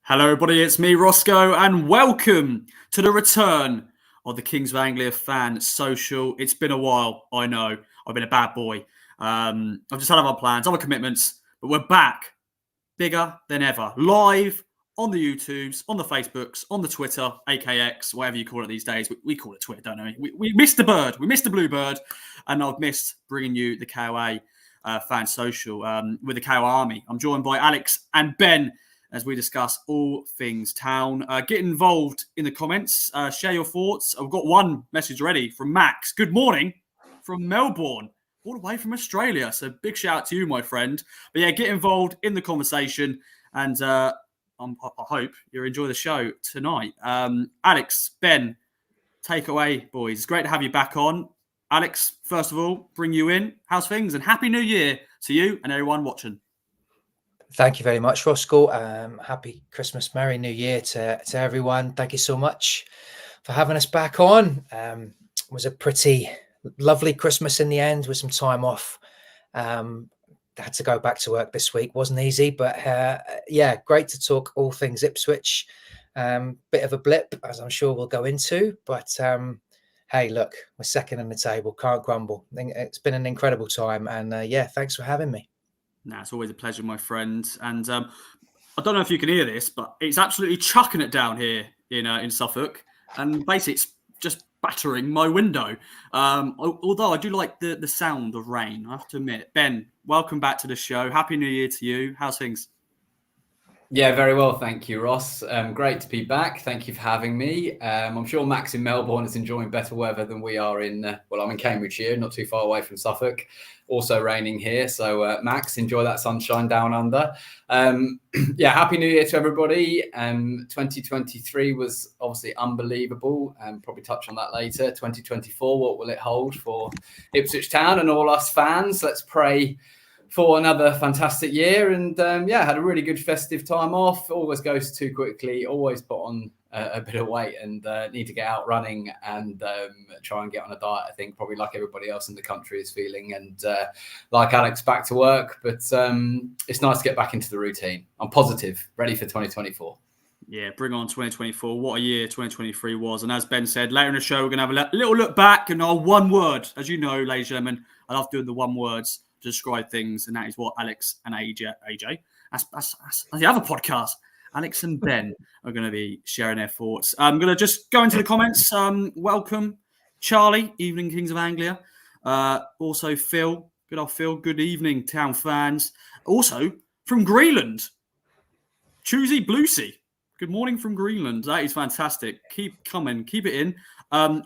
Hello, everybody. It's me, Roscoe, and welcome to the return of the Kings of Anglia Fan Social. It's been a while, I know. I've been a bad boy. I've just had other plans, other commitments, but we're back, bigger than ever, live on the YouTubes, on the Facebooks, on the Twitter, AKX, whatever you call it these days. We call it Twitter, don't we? We missed the bird. We missed the blue bird, and I've missed bringing you the KOA Fan Social with the KOA Army. I'm joined by Alex and Ben as we discuss all things town. Get involved in the comments. Share your thoughts. I've got one message already from Max. Good morning from Melbourne, all the way from Australia. So big shout out to you, my friend. But yeah, get involved in the conversation. And I hope you enjoy the show tonight. Alex, Ben, take away, boys. It's great to have you back on. Alex, first of all, bring you in. How's things? And Happy New Year to you and everyone watching. Thank you very much, Roscoe. Happy Christmas, Merry New Year to everyone. Thank you so much for having us back on. It was a pretty lovely Christmas in the end with some time off. Had to go back to work this week. Wasn't easy, but yeah, great to talk all things Ipswich. Bit of a blip, as I'm sure we'll go into, but hey, look, we're second in the table. Can't grumble. It's been an incredible time, and yeah, thanks for having me. Nah, it's always a pleasure, my friend. And I don't know if you can hear this, but it's absolutely chucking it down here in Suffolk. And basically, it's just battering my window. Although I do like the sound of rain, I have to admit. Ben, welcome back to the show. Happy New Year to you. How's things? Yeah, very well. Thank you, Ross. Great to be back. Thank you for having me. I'm sure Max in Melbourne is enjoying better weather than we are I'm in Cambridge here, not too far away from Suffolk. Also raining here. So, Max, enjoy that sunshine down under. Yeah, Happy New Year to everybody. 2023 was obviously unbelievable. Probably touch on that later. 2024, what will it hold for Ipswich Town and all us fans? Let's pray for another fantastic year, and yeah, had a really good festive time off. Always goes too quickly. Always put on a bit of weight, and need to get out running and try and get on a diet. I think probably like everybody else in the country is feeling, and like Alex, back to work. But it's nice to get back into the routine. I'm positive, ready for 2024. Yeah, bring on 2024. What a year 2023 was. And as Ben said, later in the show, we're going to have a little look back and our one word. As you know, ladies and gentlemen, I love doing the one words to describe things, and that is what Alex and AJ, that's the other podcast, Alex and Ben are going to be sharing their thoughts. I'm going to just go into the comments. Welcome, Charlie, Evening Kings of Anglia. Also, Phil, good old Phil, good evening, town fans. Also, from Greenland, Choosy Bluesy. Good morning from Greenland. That is fantastic. Keep coming, keep it in.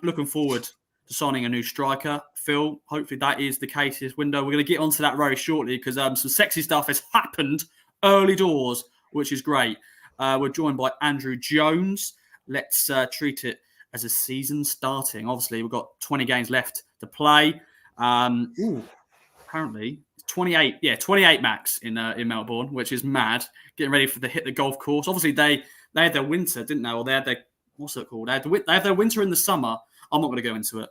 Looking forward to signing a new striker. Phil, hopefully that is the case this window. We're going to get onto that very shortly because some sexy stuff has happened early doors, which is great. We're joined by Andrew Jones. Let's treat it as a season starting. Obviously, we've got 20 games left to play. Apparently, 28. Yeah, 28 max in Melbourne, which is mad. Getting ready for hit the golf course. Obviously, they had their winter, didn't they? Or they had their, what's it called? They had their winter in the summer. I'm not going to go into it.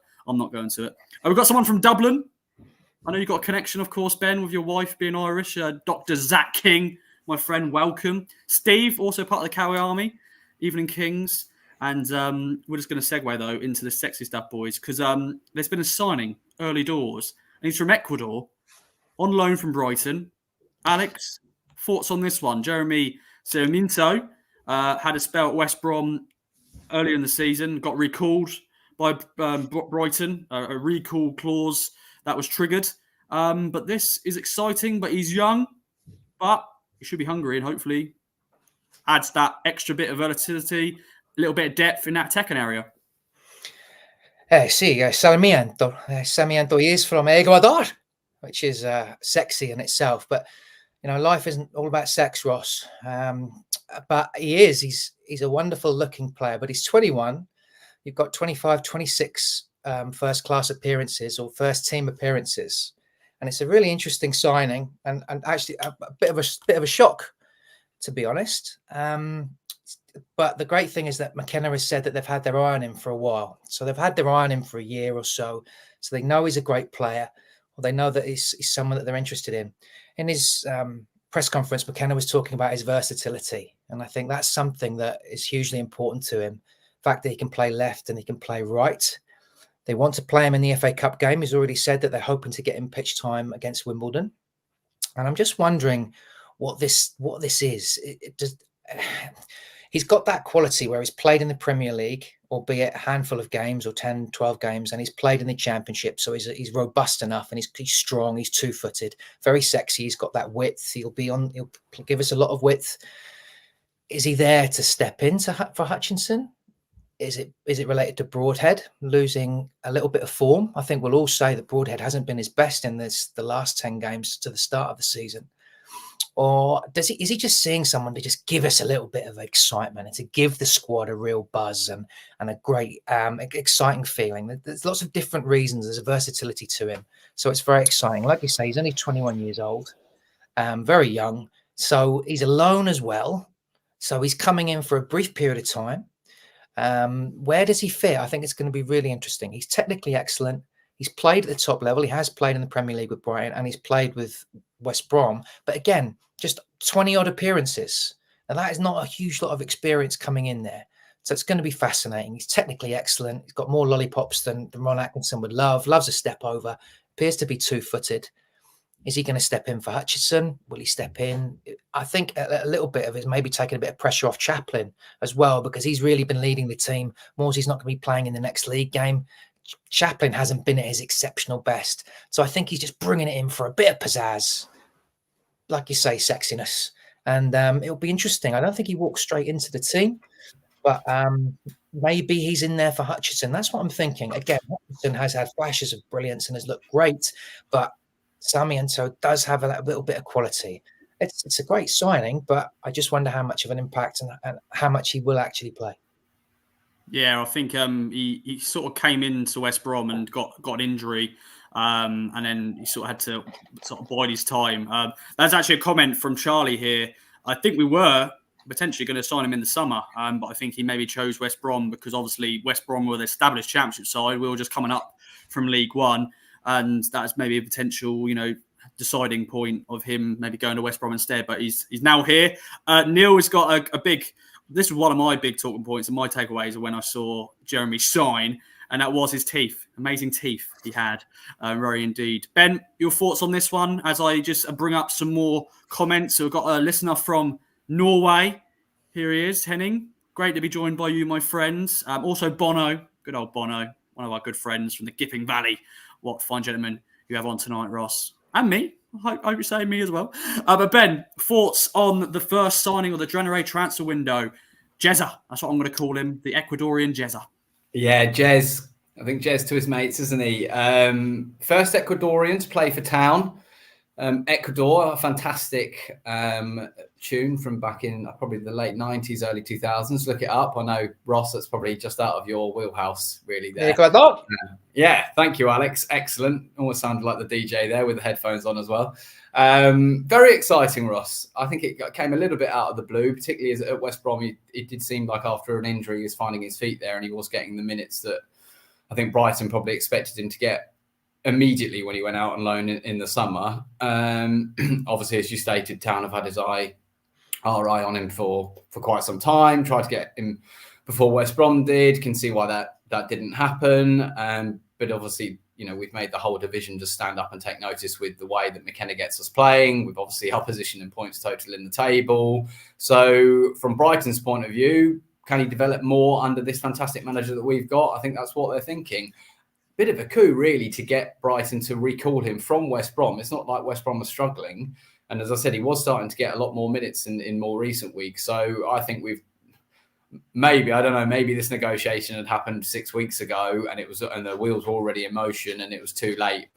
We've got someone from Dublin. I know you've got a connection, of course, Ben, with your wife being Irish. Dr. Zach King, my friend, welcome. Steve, also part of the KOA Army, Evening Kings. And we're just going to segue, though, into the sexy stuff, boys, because there's been a signing early doors. And he's from Ecuador, on loan from Brighton. Alex, thoughts on this one? Jeremy Sarmiento had a spell at West Brom earlier in the season, got recalled by Brighton, a recall clause that was triggered. But this is exciting, but he's young, but he should be hungry and hopefully adds that extra bit of versatility, a little bit of depth in that attacking area. Sí, Sarmiento. Sarmiento is from Ecuador, which is sexy in itself. But, you know, life isn't all about sex, Ross. But he's a wonderful looking player, but he's 21. You've got 25, 26 first class appearances or first team appearances. And it's a really interesting signing and actually a bit of a shock, to be honest. But the great thing is that McKenna has said that they've had their eye on him for a while. So they've had their eye on him for a year or so. They know he's a great player, or they know that he's someone that they're interested in. In his press conference, McKenna was talking about his versatility. And I think that's something that is hugely important to him. The fact that he can play left and he can play right. They want to play him in the FA Cup game. He's already said that they're hoping to get him pitch time against Wimbledon. And I'm just wondering what this is. He's got that quality where he's played in the Premier League, albeit a handful of games or 10, 12 games, and he's played in the Championship. So he's robust enough and he's strong. He's two-footed, very sexy. He's got that width. He'll give us a lot of width. Is he there to step in for Hutchinson? Is it related to Broadhead losing a little bit of form? I think we'll all say that Broadhead hasn't been his best in the last 10 games to the start of the season. Or is he just seeing someone to just give us a little bit of excitement and to give the squad a real buzz and a great, exciting feeling? There's lots of different reasons. There's a versatility to him. So it's very exciting. Like you say, he's only 21 years old, very young. So he's alone as well. So he's coming in for a brief period of time. Where does he fit? I think it's going to be really interesting. He's technically excellent. He's played at the top level. He has played in the Premier League with Brighton and he's played with West Brom. But again, just 20 odd appearances. And that is not a huge lot of experience coming in there. So it's going to be fascinating. He's technically excellent. He's got more lollipops than Ron Atkinson would love. Loves a step over. Appears to be two-footed. Is he going to step in for Hutchinson? Will he step in? I think a little bit of it is maybe taking a bit of pressure off Chaplin as well, because he's really been leading the team. Morsey's not going to be playing in the next league game. Chaplin hasn't been at his exceptional best. So I think he's just bringing it in for a bit of pizzazz. Like you say, sexiness. And it'll be interesting. I don't think he walks straight into the team, but maybe he's in there for Hutchinson. That's what I'm thinking. Again, Hutchinson has had flashes of brilliance and has looked great, but Sarmiento does have a little bit of quality. It's a great signing, but I just wonder how much of an impact and how much he will actually play. Yeah, I think he sort of came into West Brom and got an injury, and then he sort of had to sort of bide his time. That's actually a comment from Charlie here. I think we were potentially going to sign him in the summer, but I think he maybe chose West Brom because obviously West Brom were the established Championship side. We were just coming up from League One, and that's maybe a potential, deciding point of him maybe going to West Brom instead. But he's now here. Neil has got a big. This was one of my big talking points and my takeaways when I saw Jeremy sign, and that was his teeth. Amazing teeth he had, very indeed. Ben, your thoughts on this one as I just bring up some more comments. So we've got a listener from Norway. Here he is, Henning. Great to be joined by you, my friends. Also Bono, good old Bono, one of our good friends from the Gipping Valley. What fine gentlemen you have on tonight, Ross. And me. I hope you're saying me as well. But Ben, thoughts on the first signing of the January transfer window? Jezza, that's what I'm going to call him, the Ecuadorian Jezza. Yeah, Jez. I think Jez to his mates, isn't he? First Ecuadorian to play for Town. Ecuador, a fantastic tune from back in probably the late 90s, early 2000s. Look it up. I know, Ross, that's probably just out of your wheelhouse, really. There. Ecuador. Yeah, thank you, Alex. Excellent. Almost sounded like the DJ there with the headphones on as well. Very exciting, Ross. I think it came a little bit out of the blue, particularly as at West Brom. It did seem like after an injury, he was finding his feet there and he was getting the minutes that I think Brighton probably expected him to get immediately when he went out on loan in the summer. Obviously, as you stated, Town have had our eye on him for quite some time, tried to get him before West Brom did, can see why that didn't happen. But obviously, we've made the whole division just stand up and take notice with the way that McKenna gets us playing. We've obviously our position in points total in the table. So from Brighton's point of view, can he develop more under this fantastic manager that we've got? I think that's what they're thinking. Bit of a coup, really, to get Brighton to recall him from West Brom. It's not like West Brom was struggling. And as I said, he was starting to get a lot more minutes in more recent weeks. So I think maybe this negotiation had happened 6 weeks ago and the wheels were already in motion and it was too late.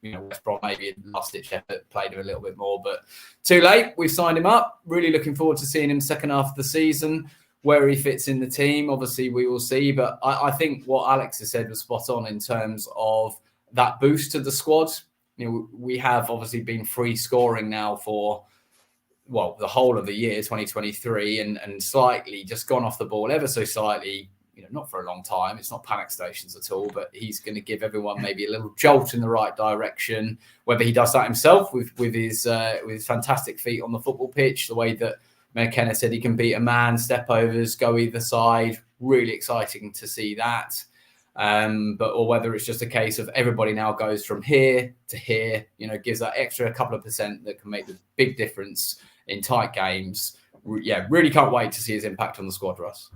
West Brom maybe last-ditch effort played him a little bit more, but too late. We've signed him up. Really looking forward to seeing him second half of the season. Where he fits in the team, obviously, we will see. But I think what Alex has said was spot on in terms of that boost to the squad. We have obviously been free scoring now for, the whole of the year, 2023, and slightly just gone off the ball ever so slightly not for a long time. It's not panic stations at all, but he's going to give everyone maybe a little jolt in the right direction. Whether he does that himself with his fantastic feet on the football pitch, the way that McKenna said he can beat a man, step overs, go either side. Really exciting to see that. Or whether it's just a case of everybody now goes from here to here, gives that extra couple of percent that can make the big difference in tight games. Yeah, really can't wait to see his impact on the squad, Russ.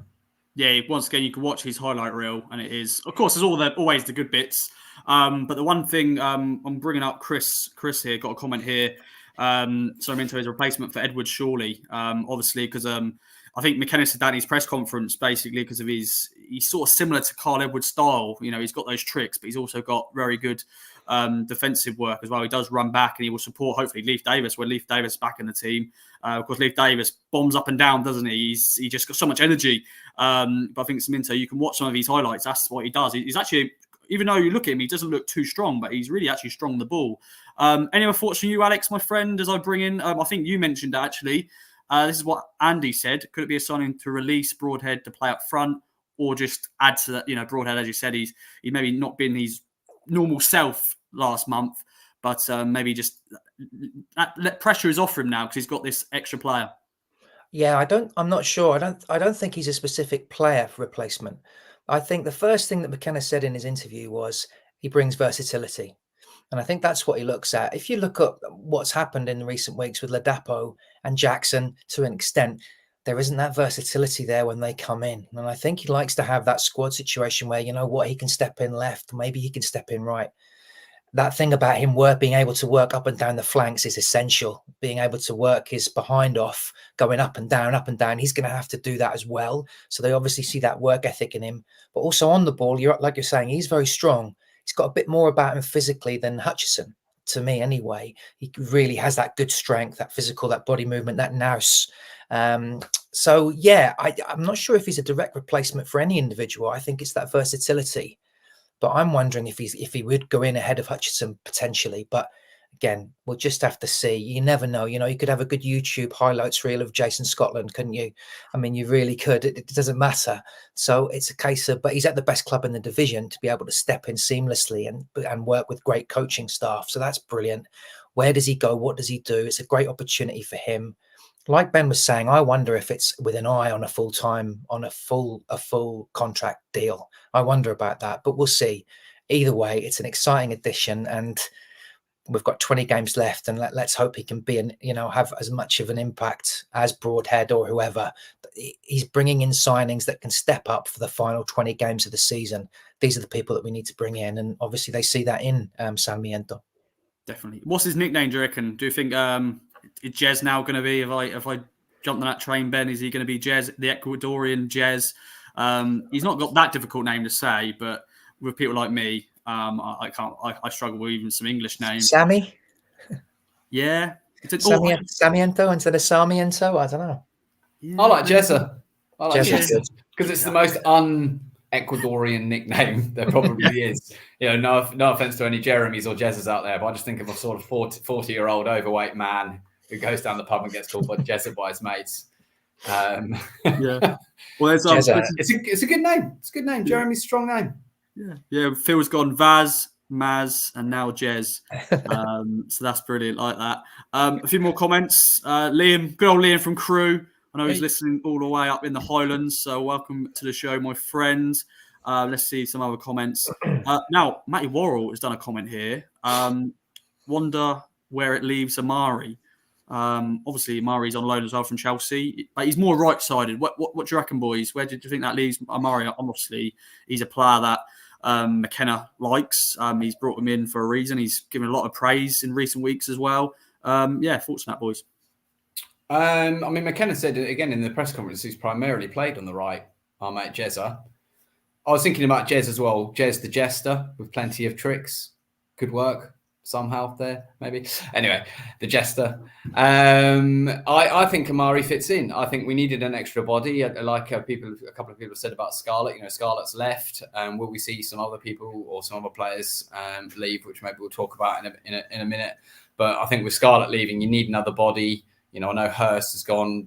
Yeah, once again, you can watch his highlight reel, and it is, of course, there's always the good bits. But the one thing I'm bringing up, Chris here, got a comment here. Sarmiento is a replacement for Edward Shawley, obviously, because I think McKenna said that in his press conference, basically, because of he's sort of similar to Carl Edwards' style. He's got those tricks, but he's also got very good defensive work as well. He does run back, and he will support, hopefully, Leif Davis, when Leif Davis is back in the team. Of course, Leif Davis bombs up and down, doesn't he? He just got so much energy. But I think Sarmiento, you can watch some of his highlights. That's what he does. He's actually, even though you look at him, he doesn't look too strong, but he's really actually strong on the ball. Any other thoughts from you, Alex, my friend, as I bring in? I think you mentioned actually. This is what Andy said. Could it be a signing to release Broadhead to play up front, or just add to that? Broadhead, as you said, he maybe not been his normal self last month, but maybe just let pressure is off him now because he's got this extra player. Yeah, I'm not sure. I don't think he's a specific player for replacement. I think the first thing that McKenna said in his interview was he brings versatility. And I think that's what he looks at. If you look at what's happened in recent weeks with Ladapo and Jackson, to an extent, there isn't that versatility there when they come in. And I think he likes to have that squad situation where, he can step in left, maybe he can step in right. That thing about him being able to work up and down the flanks is essential. Being able to work his behind off, going up and down, up and down. He's going to have to do that as well. So they obviously see that work ethic in him. But also on the ball, like you're saying, he's very strong. He's got a bit more about him physically than Hutchison, to me anyway. He really has that good strength, that physical, that body movement, that nous. So, yeah, I'm not sure if he's a direct replacement for any individual. I think it's that versatility. But I'm wondering if he would go in ahead of Hutchison potentially. But again, we'll just have to see. You never know. You could have a good YouTube highlights reel of Jason Scotland, couldn't you? I mean, you really could. It doesn't matter. So it's a case of, but he's at the best club in the division to be able to step in seamlessly and work with great coaching staff. So that's brilliant. Where does he go? What does he do? It's a great opportunity for him. Like Ben was saying, I wonder if it's with an eye on a full contract deal. I wonder about that, but we'll see. Either way, it's an exciting addition, and we've got 20 games left, and let's hope he can be have as much of an impact as Broadhead or whoever. He's bringing in signings that can step up for the final 20 games of the season. These are the people that we need to bring in, and obviously they see that in Sarmiento. Definitely. What's his nickname, do you reckon? Do you think is Jez now going to be, if I jumped on that train, Ben, is he going to be Jez, the Ecuadorian Jez? He's not got that difficult name to say, but with people like me, I struggle with even some English names. Sammy? Yeah. Sarmiento instead of Sarmiento? I don't know. Yeah. I like Jezza. Because it's the most un-Ecuadorian nickname there probably is. No offense to any Jeremys or Jezzas out there, but I just think of a sort of 40-year-old overweight man who goes down the pub and gets called by Jezza by his mates. Yeah. Well, it's a good name. It's a good name. Jeremy's a strong name. Yeah. Phil's gone Vaz, Maz, and now Jez. So that's brilliant, like that. A few more comments. Liam, good old Liam from Crewe. I know he's listening all the way up in the Highlands. So welcome to the show, my friend. Let's see some other comments. Now, Matty Worrell has done a comment here. Wonder where it leaves Amari. Obviously, Amari's on loan as well from Chelsea, but he's more right-sided. What do you reckon, boys? Where did you think that leaves Amari? Obviously, he's a player that McKenna likes. He's brought him in for a reason. He's given a lot of praise in recent weeks as well. Thoughts on that, boys? McKenna said again in the press conference he's primarily played on the right, our mate Jezza. I was thinking about Jez as well. Jez the Jester with plenty of tricks. Could work somehow there, maybe. Anyway, the Jester. I think Amari fits in. I think we needed an extra body, like a couple of people said about Scarlett. Scarlett's left. Will we see some other people or some other players leave, which maybe we'll talk about in a minute. But I think with Scarlett leaving, you need another body. I know Hurst has gone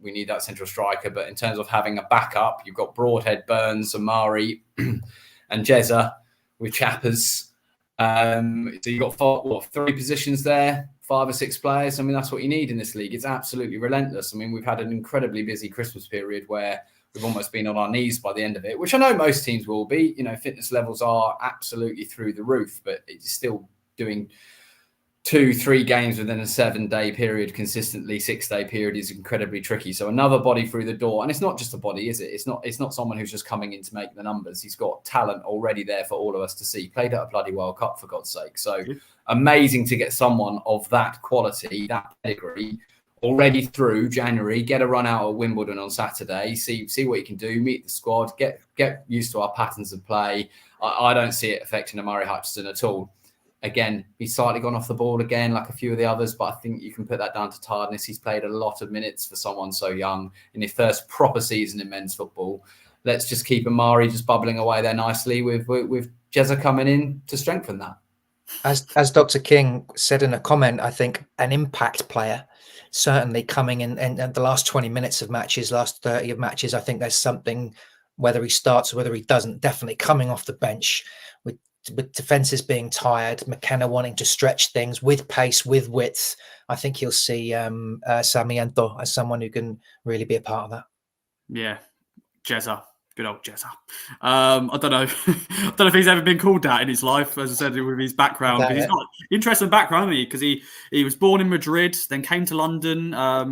we need that central striker. But in terms of having a backup, you've got Broadhead, Burns, Amari, and Jezza with Chappers. So you've got three positions there, 5 or 6 players. I mean, that's what you need in this league. It's absolutely relentless. I mean, we've had an incredibly busy Christmas period where we've almost been on our knees by the end of it, which I know most teams will be. You know, fitness levels are absolutely through the roof, but it's still doing 2-3 games within a 7-day period consistently, 6-day period is incredibly tricky. So another body through the door, and it's not just a body, is it? It's not someone who's just coming in to make the numbers. He's got talent already there for all of us to see. Played at a bloody World Cup, for God's sake. So amazing to get someone of that quality, that pedigree, already through January. Get a run out at Wimbledon on Saturday. See what you can do. Meet the squad. Get used to our patterns of play. I don't see it affecting Amari Hutchinson at all. Again, he's slightly gone off the ball again, like a few of the others, but I think you can put that down to tiredness. He's played a lot of minutes for someone so young in his first proper season in men's football. Let's just keep Amari just bubbling away there nicely with Jezza coming in to strengthen that. As Dr. King said in a comment, I think an impact player certainly coming in the last 20 minutes of matches, last 30 of matches. I think there's something, whether he starts or whether he doesn't, definitely coming off the bench with defenses being tired, McKenna wanting to stretch things with pace, with width. I think you'll see Sarmiento as someone who can really be a part of that. Yeah, Jezza. Good old Jezza. I don't know. I don't know if he's ever been called that in his life, as I said, with his background. But he's got an interesting background, hasn't he? Because he was born in Madrid, then came to London,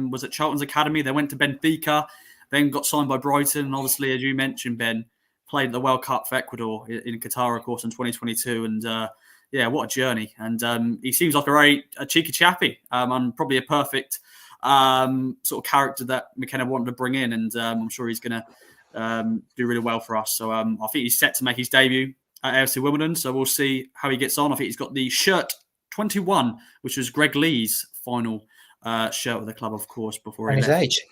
was at Charlton's Academy, then went to Benfica, then got signed by Brighton. And obviously, as you mentioned, Ben, played the World Cup for Ecuador in Qatar, of course, in 2022. And yeah, what a journey. And he seems like a cheeky chappy and probably a perfect sort of character that McKenna wanted to bring in. And I'm sure he's going to do really well for us. So I think he's set to make his debut at AFC Wimbledon. So we'll see how he gets on. I think he's got the shirt 21, which was Greg Lee's final shirt with the club, of course, before he left. And his age.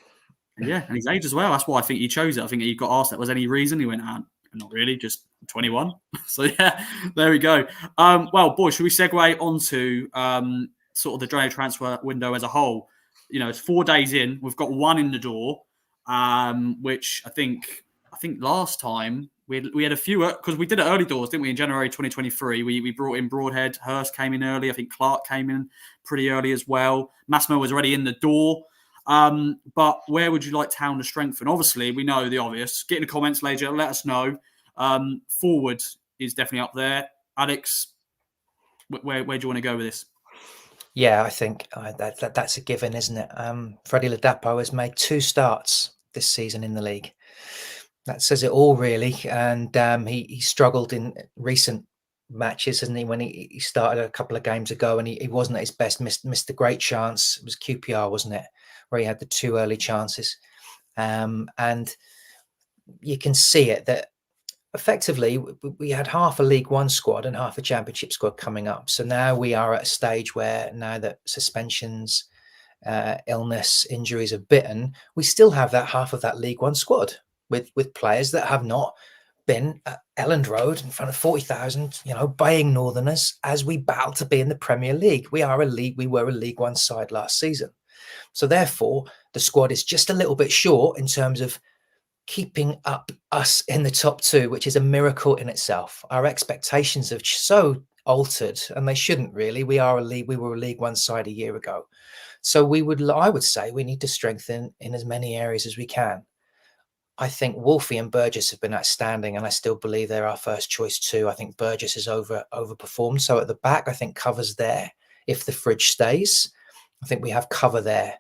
Yeah, and his age as well. That's why I think he chose it. I think he got asked that was any reason. He went, not really, just 21. So yeah, there we go. Well, boys, should we segue onto sort of the January transfer window as a whole? You know, it's 4 days in. We've got one in the door, which I think last time we had a few, because we did it early doors, didn't we? In January 2023, we brought in Broadhead. Hurst came in early. I think Clark came in pretty early as well. Massimo was already in the door. But where would you like Town to strengthen? Obviously, we know the obvious. Get in the comments later. Let us know. Forward is definitely up there. Alex, where do you want to go with this? Yeah, I think that's a given, isn't it? Freddie Ladapo has made 2 starts this season in the league. That says it all, really. And he struggled in recent matches, hasn't he? When he started a couple of games ago, and he wasn't at his best. Missed a great chance. It was QPR, wasn't it, where he had the 2 early chances, and you can see it that effectively we had half a League One squad and half a Championship squad coming up. So now we are at a stage where, now that suspensions, illness, injuries have bitten, we still have that half of that League One squad with players that have not been at Elland Road in front of 40,000, baying Northerners as we battle to be in the Premier League. We were a League One side last season. So therefore, the squad is just a little bit short in terms of keeping up us in the top 2, which is a miracle in itself. Our expectations have so altered, and they shouldn't really. We were a League One side a year ago. So I would say we need to strengthen in as many areas as we can. I think Wolfie and Burgess have been outstanding, and I still believe they're our first choice too. I think Burgess has overperformed. So at the back, I think cover's there. If the fridge stays, I think we have cover there.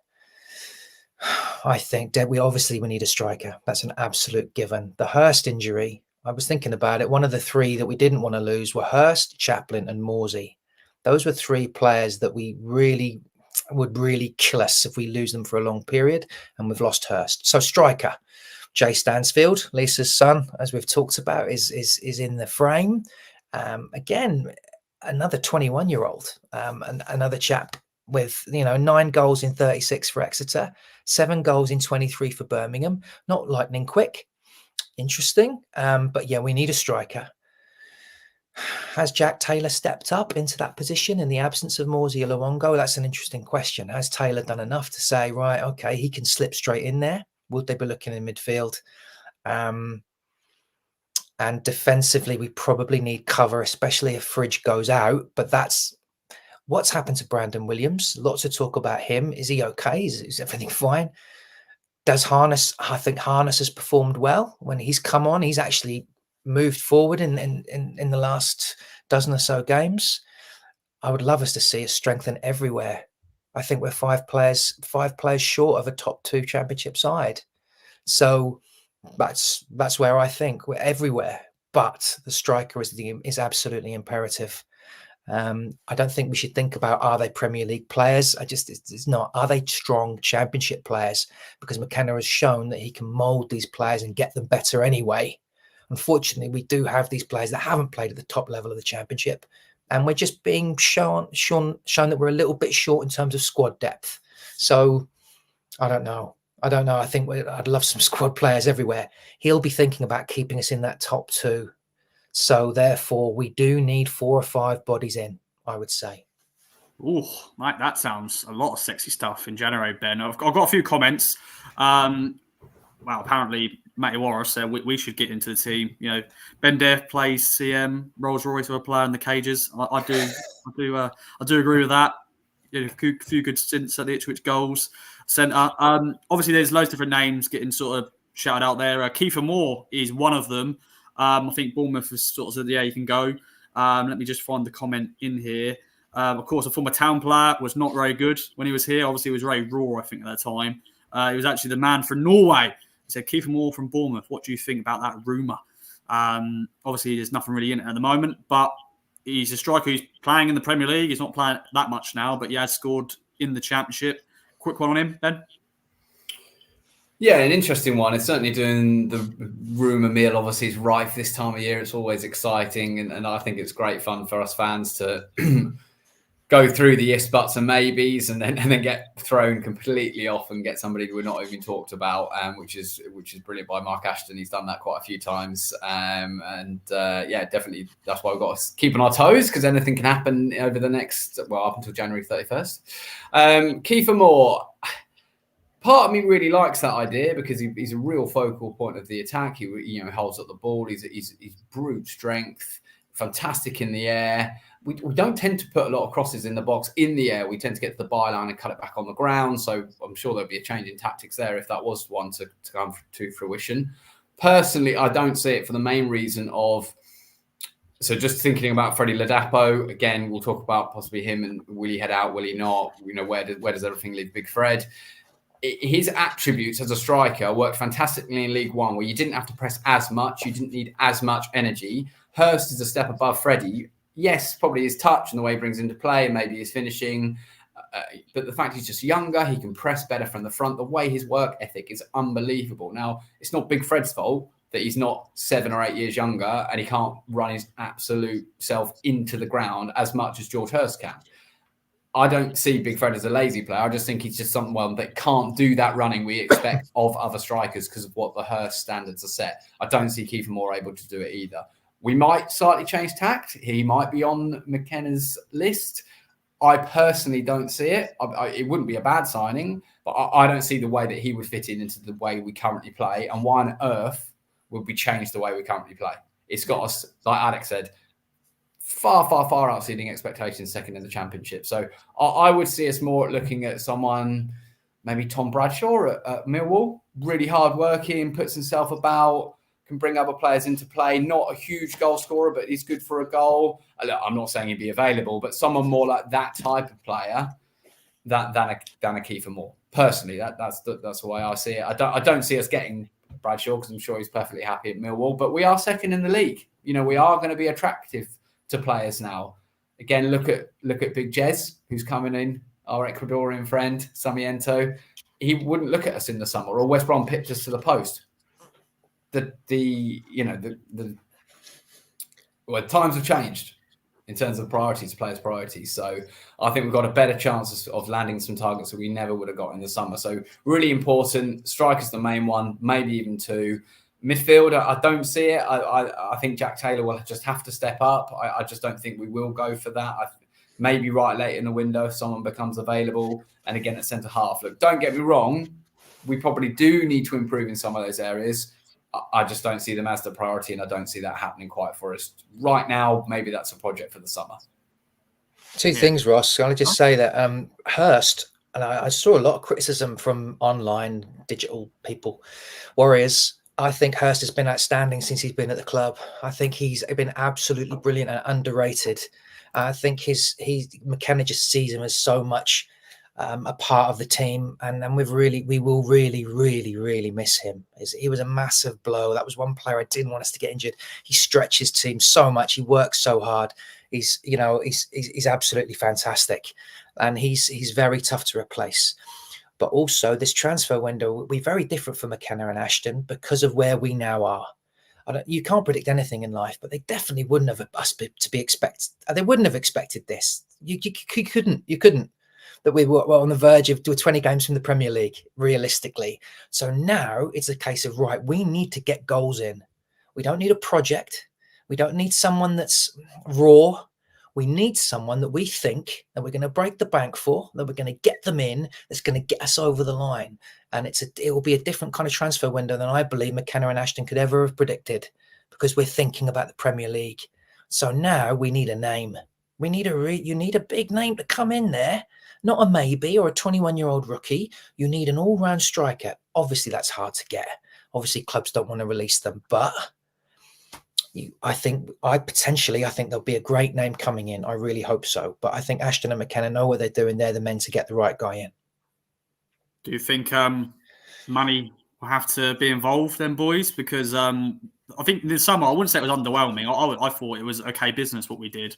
I think that we need a striker. That's an absolute given. The Hurst injury, I was thinking about it. One of the 3 that we didn't want to lose were Hurst, Chaplin, and Morsey. Those were 3 players that would really kill us if we lose them for a long period, and we've lost Hurst. So striker, Jay Stansfield, Lisa's son, as we've talked about, is in the frame. Again, another 21-year-old, and another chap with 9 goals in 36 for Exeter, 7 goals in 23 for Birmingham. Not lightning quick, interesting, but yeah, we need a striker. Has Jack Taylor stepped up into that position in the absence of Morsey Luongo? That's an interesting question. Has Taylor done enough to say, right, okay, he can slip straight in there? Would they be looking in midfield? And defensively, we probably need cover, especially if Fridge goes out. But that's what's happened to Brandon Williams. Lots of talk about him. Is he okay? Is everything fine? Does Harness? I think Harness has performed well when he's come on. He's actually moved forward in the last dozen or so games. I would love us to see us strengthen everywhere. I think we're five players short of a top 2 championship side. So that's where I think we're everywhere. But the striker is absolutely imperative. I don't think we should think about, are they Premier League players? It's not. Are they strong championship players? Because McKenna has shown that he can mould these players and get them better anyway. Unfortunately, we do have these players that haven't played at the top level of the championship, and we're just being shown that we're a little bit short in terms of squad depth. So I don't know. I think I'd love some squad players everywhere. He'll be thinking about keeping us in that top 2. So therefore, we do need 4 or 5 bodies in, I would say. Oh, that sounds a lot of sexy stuff in January, Ben. I've got a few comments. Apparently Matty Warris said we should get into the team. You know, Ben Deff plays CM, Rolls Royce with a player in the cages. I do agree with that. You know, a few good stints at the Ipswich goals centre. Obviously, there's loads of different names getting sort of shouted out there. Kiefer Moore is one of them. I think Bournemouth has sort of said, yeah, you can go. Let me just find the comment in here. Of course, a former Town player was not very good when he was here. Obviously, he was very raw, I think, at the time. He was actually the man for Norway. He said, Kiefer Moore from Bournemouth. What do you think about that rumour? Obviously, there's nothing really in it at the moment, but he's a striker who's playing in the Premier League. He's not playing that much now, but he has scored in the Championship. Quick one on him, Ben? Yeah, an interesting one. It's certainly doing the rumour mill. Obviously, it's rife this time of year. It's always exciting, and I think it's great fun for us fans to go through the ifs, buts, and maybes, and then get thrown completely off and get somebody we're not even talked about, which is brilliant by Mark Ashton. He's done that quite a few times, definitely that's why we've got to keep on our toes, because anything can happen over the next up until January 31st. Kiefer Moore. Part of me really likes that idea because he's a real focal point of the attack. He holds up the ball. He's brute strength, fantastic in the air. We don't tend to put a lot of crosses in the box in the air. We tend to get to the byline and cut it back on the ground. So I'm sure there'll be a change in tactics there if that was one to come to fruition. Personally, I don't see it for the main reason of. So just thinking about Freddie Ladapo, again, we'll talk about possibly him and will he head out, will he not? Where does everything leave Big Fred? His attributes as a striker worked fantastically in League One, where you didn't have to press as much, you didn't need as much energy. Hurst is a step above Freddie. Yes, probably his touch and the way he brings into play, and maybe his finishing. But the fact he's just younger, he can press better from the front. The way his work ethic is unbelievable. Now, it's not Big Fred's fault that he's not 7 or 8 years younger and he can't run his absolute self into the ground as much as George Hurst can. I don't see Big Fred as a lazy player. I just think he's just someone that can't do that running we expect of other strikers because of what the Hurst standards are set. I don't see Kiefer Moore able to do it either. We might slightly change tact. He might be on McKenna's list. I personally don't see it. It wouldn't be a bad signing, but I don't see the way that he would fit into the way we currently play. And why on earth would we change the way we currently play? It's got us, like Alex said, far, far, far exceeding expectations, second in the Championship. So I would see us more looking at someone, maybe Tom Bradshaw at Millwall, really hard working, puts himself about, can bring other players into play. Not a huge goal scorer, but he's good for a goal. I'm not saying he'd be available, but someone more like that type of player than a Kiefer Moore. Personally, that's the way I see it. I don't see us getting Bradshaw because I'm sure he's perfectly happy at Millwall, but we are second in the league. We are going to be attractive to players now. Again, look at Big Jez, who's coming in, our Ecuadorian friend, Sarmiento. He wouldn't look at us in the summer, or West Brom picked us to the post. Times have changed in terms of players' priorities. So I think we've got a better chance of landing some targets that we never would have got in the summer. So really important. Striker's the main one, maybe even 2. Midfielder, I don't see it. I think Jack Taylor will just have to step up. I just don't think we will go for that. Maybe right late in the window if someone becomes available. And again, at centre half. Look, don't get me wrong. We probably do need to improve in some of those areas. I just don't see them as the priority, and I don't see that happening quite for us right now. Maybe that's a project for the summer. Two things, Ross. I'll just say that Hurst, and I saw a lot of criticism from online digital people, Warriors. I think Hurst has been outstanding since he's been at the club. I think he's been absolutely brilliant and underrated. I think McKenna just sees him as so much a part of the team, and we will really miss him. He was a massive blow. That was one player I didn't want us to get injured. He stretched his team so much. He works so hard. He's absolutely fantastic, and he's very tough to replace. But also, this transfer window will be very different for McKenna and Ashton because of where we now are. You can't predict anything in life, but they definitely wouldn't have They wouldn't have expected this. You couldn't. That we were on the verge of 20 games from the Premier League, realistically. So now it's a case of, right, we need to get goals in. We don't need a project. We don't need someone that's raw. We need someone that we think that we're going to break the bank for, that we're going to get them in, that's going to get us over the line. And it will be a different kind of transfer window than I believe McKenna and Ashton could ever have predicted, because we're thinking about the Premier League. So now we need a name. You need a big name to come in there, not a maybe or a 21-year-old rookie. You need an all-round striker. Obviously, that's hard to get. Obviously, clubs don't want to release them, but I think there'll be a great name coming in. I really hope so. But I think Ashton and McKenna know what they're doing. They're the men to get the right guy in. Do you think money will have to be involved then, boys? Because I think this summer, I wouldn't say it was underwhelming. I thought it was okay business what we did.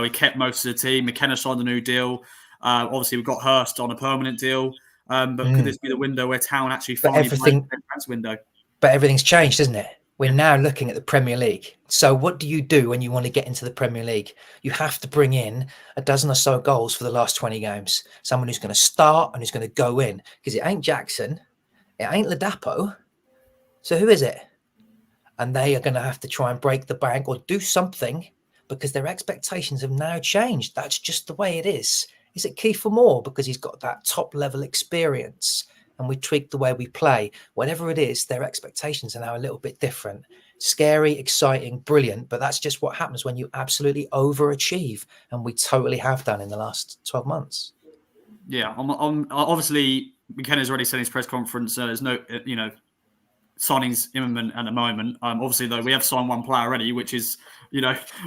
We kept most of the team. McKenna signed a new deal. Obviously, we've got Hurst on a permanent deal. But could this be the window where Town actually finally breaks the transfer window? But everything's changed, isn't it? We're now looking at the Premier League. So what do you do when you want to get into the Premier League? You have to bring in a dozen or so goals for the last 20 games. Someone who's going to start and who's going to go in. Because it ain't Jackson. It ain't Ladapo. So who is it? And they are going to have to try and break the bank or do something because their expectations have now changed. That's just the way it is. Is it Kiefer Moore? Because he's got that top level experience and we tweak the way we play. Whatever it is, their expectations are now a little bit different. Scary, exciting, brilliant. But that's just what happens when you absolutely overachieve. And we totally have done in the last 12 months. Yeah, obviously, McKenna's already said in his press conference, there's no, signings imminent at the moment. Obviously, though, we have signed one player already, which is,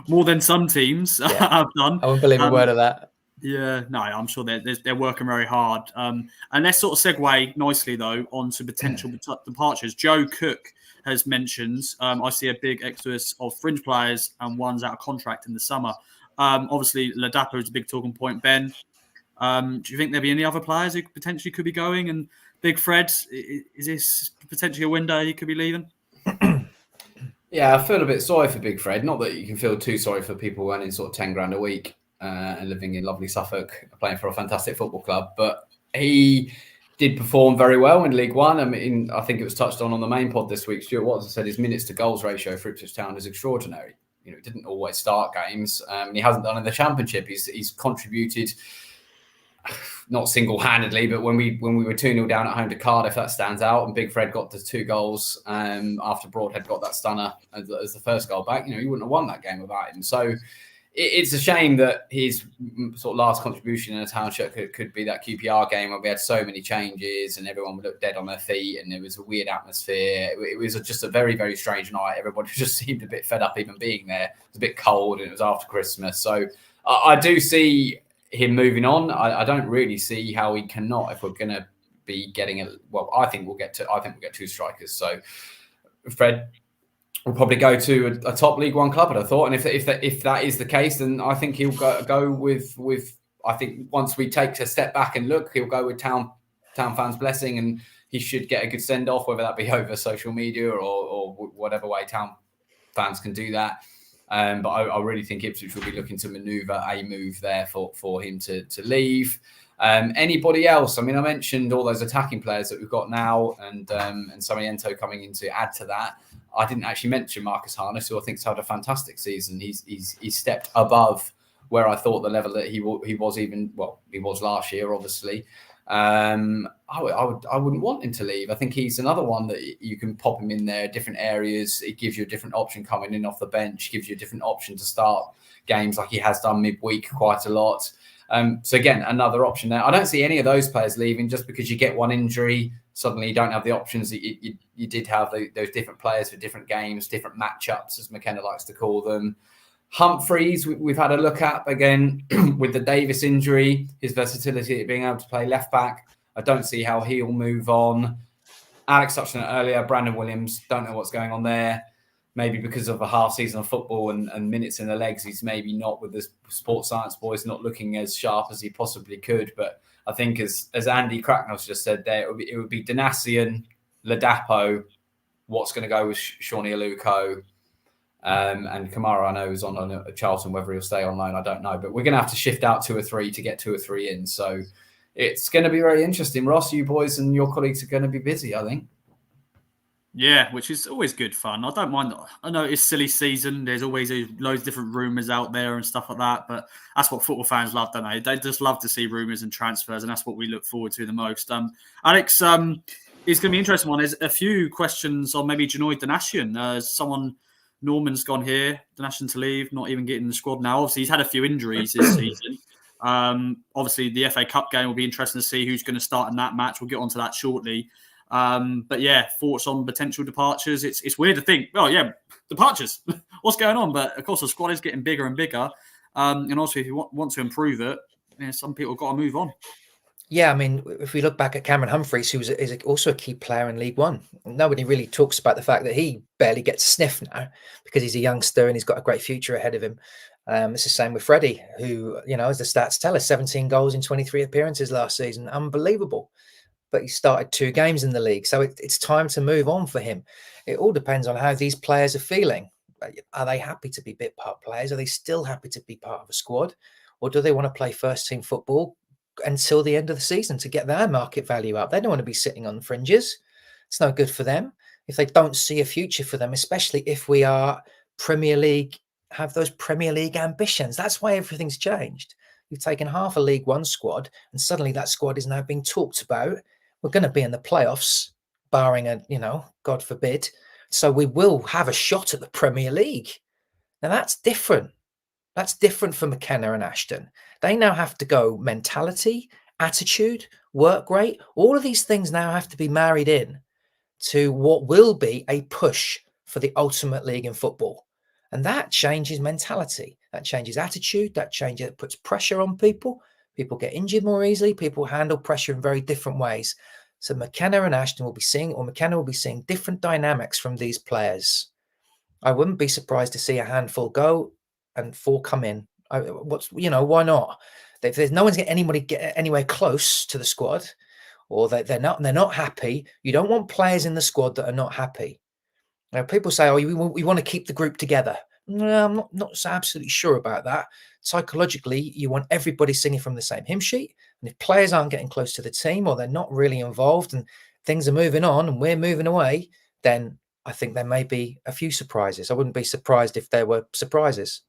more than some teams have done. I wouldn't believe a word of that. Yeah, no, I'm sure they're working very hard. And let's sort of segue nicely, though, onto potential departures. Joe Cook has mentioned, I see a big exodus of fringe players and ones out of contract in the summer. Obviously, Ladapo is a big talking point. Ben, do you think there'll be any other players who potentially could be going? And Big Fred, is this potentially a window he could be leaving? Yeah, I feel a bit sorry for Big Fred. Not that you can feel too sorry for people earning sort of 10 grand a week and living in lovely Suffolk, playing for a fantastic football club. But he did perform very well in League One. I mean, I think it was touched on the main pod this week. Stuart Watson said his minutes to goals ratio for Ipswich Town is extraordinary. He didn't always start games. He hasn't done in the Championship. He's contributed, not single-handedly, but when we were 2-0 down at home to Cardiff, that stands out. And Big Fred got the 2 goals after Broadhead got that stunner as the first goal back. He wouldn't have won that game without him. So it's a shame that his sort of last contribution in a Town shirt could be that QPR game where we had so many changes and everyone would look dead on their feet and there was a weird atmosphere. It was just a very, very strange night. Everybody just seemed a bit fed up even being there. It was a bit cold and it was after Christmas. So I do see him moving on. I don't really see how he cannot if we're going to be getting I think we'll get 2 strikers. So Fred will probably go to a top League One club, I'd have thought. And if that is the case, then I think he'll go with I think once we take a step back and look, he'll go with Town fans' blessing, and he should get a good send off, whether that be over social media or whatever way Town fans can do that. But I really think Ipswich will be looking to manoeuvre a move there for him to leave. Anybody else? I mean, I mentioned all those attacking players that we've got now and Sarmiento coming in to add to that. I didn't actually mention Marcus Harness, who I think's had a fantastic season. He's stepped above where I thought the level that he was last year, obviously. I wouldn't want him to leave. I think he's another one that you can pop him in there, different areas. It gives you a different option coming in off the bench, gives you a different option to start games like he has done midweek quite a lot. So again, another option there. I don't see any of those players leaving just because you get one injury. Suddenly you don't have the options that you did have, those different players for different games, different matchups, as McKenna likes to call them. Humphreys, we've had a look at again with the Davis injury, his versatility at being able to play left back. I don't see how he'll move on. Alex touched on it earlier. Brandon Williams, don't know what's going on there. Maybe because of a half season of football and minutes in the legs, he's maybe not with the sports science boys, not looking as sharp as he possibly could. But I think as Andy Cracknell's just said there, it would be Danassian, Ladapo, what's going to go with Shawnee Aluko. And Kamara, I know, is on a Charlton. Whether he'll stay on loan, I don't know. But we're going to have to shift out 2 or 3 to get 2 or 3 in. So it's going to be very interesting. Ross, you boys and your colleagues are going to be busy, I think. Yeah, which is always good fun. I don't mind. I know it's silly season. There's always loads of different rumours out there and stuff like that. But that's what football fans love, don't they? They just love to see rumours and transfers, and that's what we look forward to the most. Alex, it's going to be an interesting one. There's a few questions on maybe Janoy Donatian. Norman's gone here, Donatian to leave, not even getting the squad now. Obviously, he's had a few injuries this season. Obviously, the FA Cup game will be interesting to see who's going to start in that match. We'll get onto that shortly. But yeah, thoughts on potential departures. It's weird to think, oh yeah, departures. What's going on? But of course, the squad is getting bigger and bigger. And also, if you want to improve it, some people have got to move on. Yeah, I mean, if we look back at Cameron Humphreys, who is also a key player in League One, nobody really talks about the fact that he barely gets sniffed now because he's a youngster and he's got a great future ahead of him. It's the same with Freddie, who, as the stats tell us, 17 goals in 23 appearances last season. Unbelievable. But he started 2 games in the league. So it's time to move on for him. It all depends on how these players are feeling. Are they happy to be bit part players? Are they still happy to be part of a squad? Or do they want to play first team football until the end of the season to get their market value up? They don't want to be sitting on the fringes. It's no good for them if they don't see a future for them, especially if we are Premier League, have those Premier League ambitions. That's why everything's changed. You've taken half a League One squad and suddenly that squad is now being talked about. We're going to be in the playoffs, barring God forbid. So we will have a shot at the Premier League. Now that's different. That's different for McKenna and Ashton. They now have to go mentality, attitude, work rate. All of these things now have to be married in to what will be a push for the ultimate league in football. And that changes mentality. That changes attitude. That puts pressure on people. People get injured more easily. People handle pressure in very different ways. So McKenna and Ashton will be seeing different dynamics from these players. I wouldn't be surprised to see a handful go and 4 come in. Why not? If there's no one's getting anybody get anywhere close to the squad, or they're not happy, you don't want players in the squad that are not happy. Now, people say, we want to keep the group together. No, I'm not so absolutely sure about that. Psychologically, you want everybody singing from the same hymn sheet. And if players aren't getting close to the team or they're not really involved and things are moving on and we're moving away, then I think there may be a few surprises. I wouldn't be surprised if there were surprises.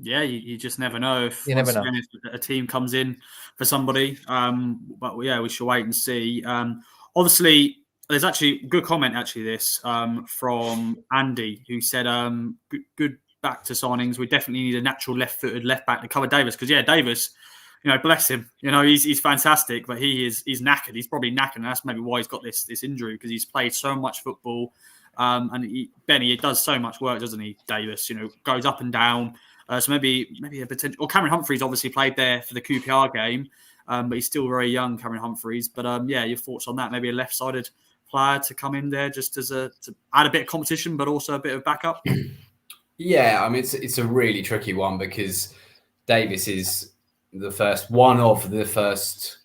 Yeah, you just never know if a team comes in for somebody. But yeah, we shall wait and see. Obviously, there's actually a good comment, from Andy, who said, good back to signings. We definitely need a natural left-footed left back to cover Davis. Because, yeah, Davis, bless him. He's fantastic, but he's knackered. He's probably knackered, and that's maybe why he's got this injury, because he's played so much football. And he does so much work, doesn't he, Davis? Goes up and down. So maybe a potential. Or Cameron Humphreys obviously played there for the QPR game, but he's still very young, Cameron Humphreys. But your thoughts on that? Maybe a left-sided player to come in there just to add a bit of competition, but also a bit of backup. Yeah, I mean it's a really tricky one because Davis is one of the first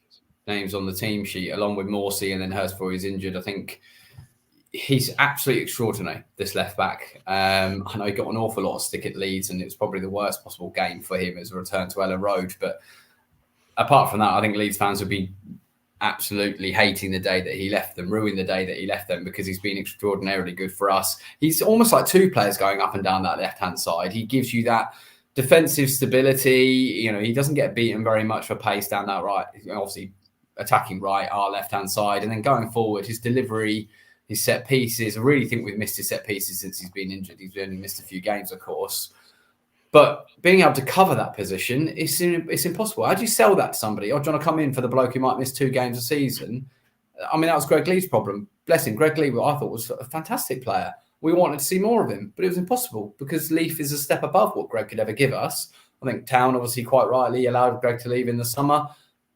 names on the team sheet, along with Morsey, and then Hurst before he's injured. I think he's absolutely extraordinary, this left back. I know he got an awful lot of stick at Leeds, and it was probably the worst possible game for him as a return to Ellen Road. But apart from that, I think Leeds fans would be absolutely hating the day that he left them, ruining the day that he left them, because he's been extraordinarily good for us. He's almost like two players going up and down that left-hand side. He gives you that defensive stability. He doesn't get beaten very much for pace down that right. Obviously, attacking right, our left-hand side. And then going forward, his delivery, his set pieces. I really think we've missed his set pieces since he's been injured. He's only missed a few games, of course. But being able to cover that position, it's impossible. How do you sell that to somebody? Oh, do you want to come in for the bloke who might miss 2 games a season? I mean, that was Greg Lee's problem. Bless him. Greg Lee, I thought, was a fantastic player. We wanted to see more of him, but it was impossible because Leaf is a step above what Greg could ever give us. I think Town, obviously, quite rightly allowed Greg to leave in the summer.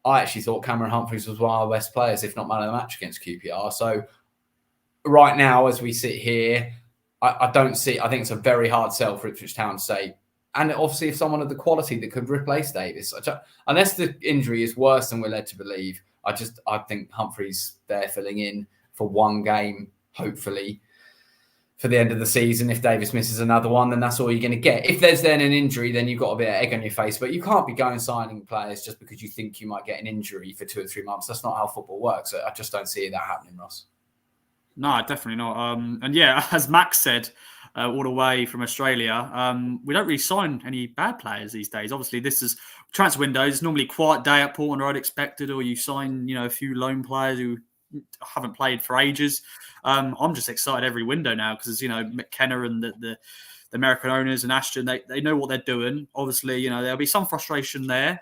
I actually thought Cameron Humphreys was one of our best players, if not man of the match against QPR. So right now, as we sit here, I don't see. I think it's a very hard sell for Ipswich Town to say. And obviously, if someone of the quality that could replace Davis, unless the injury is worse than we're led to believe, I think Humphreys there filling in for 1 game, hopefully, for the end of the season. If Davis misses another one, then that's all you're going to get. If there's then an injury, then you've got a bit of egg on your face. But you can't be going signing players just because you think you might get an injury for 2 or 3 months. That's not how football works. I just don't see that happening, Ross. No, definitely not. And yeah, as Max said, all the way from Australia, we don't really sign any bad players these days. Obviously, this is transfer windows. It's normally quiet day at Portland, I'd expected, or you sign, a few loan players who haven't played for ages. I'm just excited every window now because, McKenna and the American owners and Ashton, they know what they're doing. Obviously, there'll be some frustration there,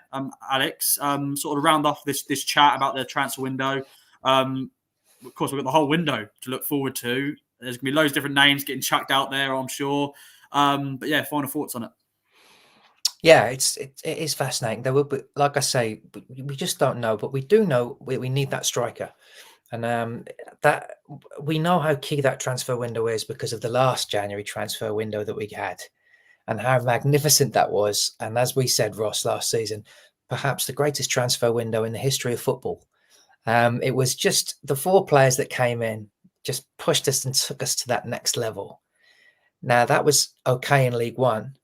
Alex. Sort of round off this chat about the transfer window. Of course, we've got the whole window to look forward to. There's going to be loads of different names getting chucked out there, I'm sure. But yeah, final thoughts on it. Yeah, it is fascinating. There will be, like I say, we just don't know, but we do know we need that striker. And that we know how key that transfer window is because of the last January transfer window that we had and how magnificent that was. And as we said, Ross, last season, perhaps the greatest transfer window in the history of football. It was just the 4 players that came in just pushed us and took us to that next level. Now, that was okay in League One.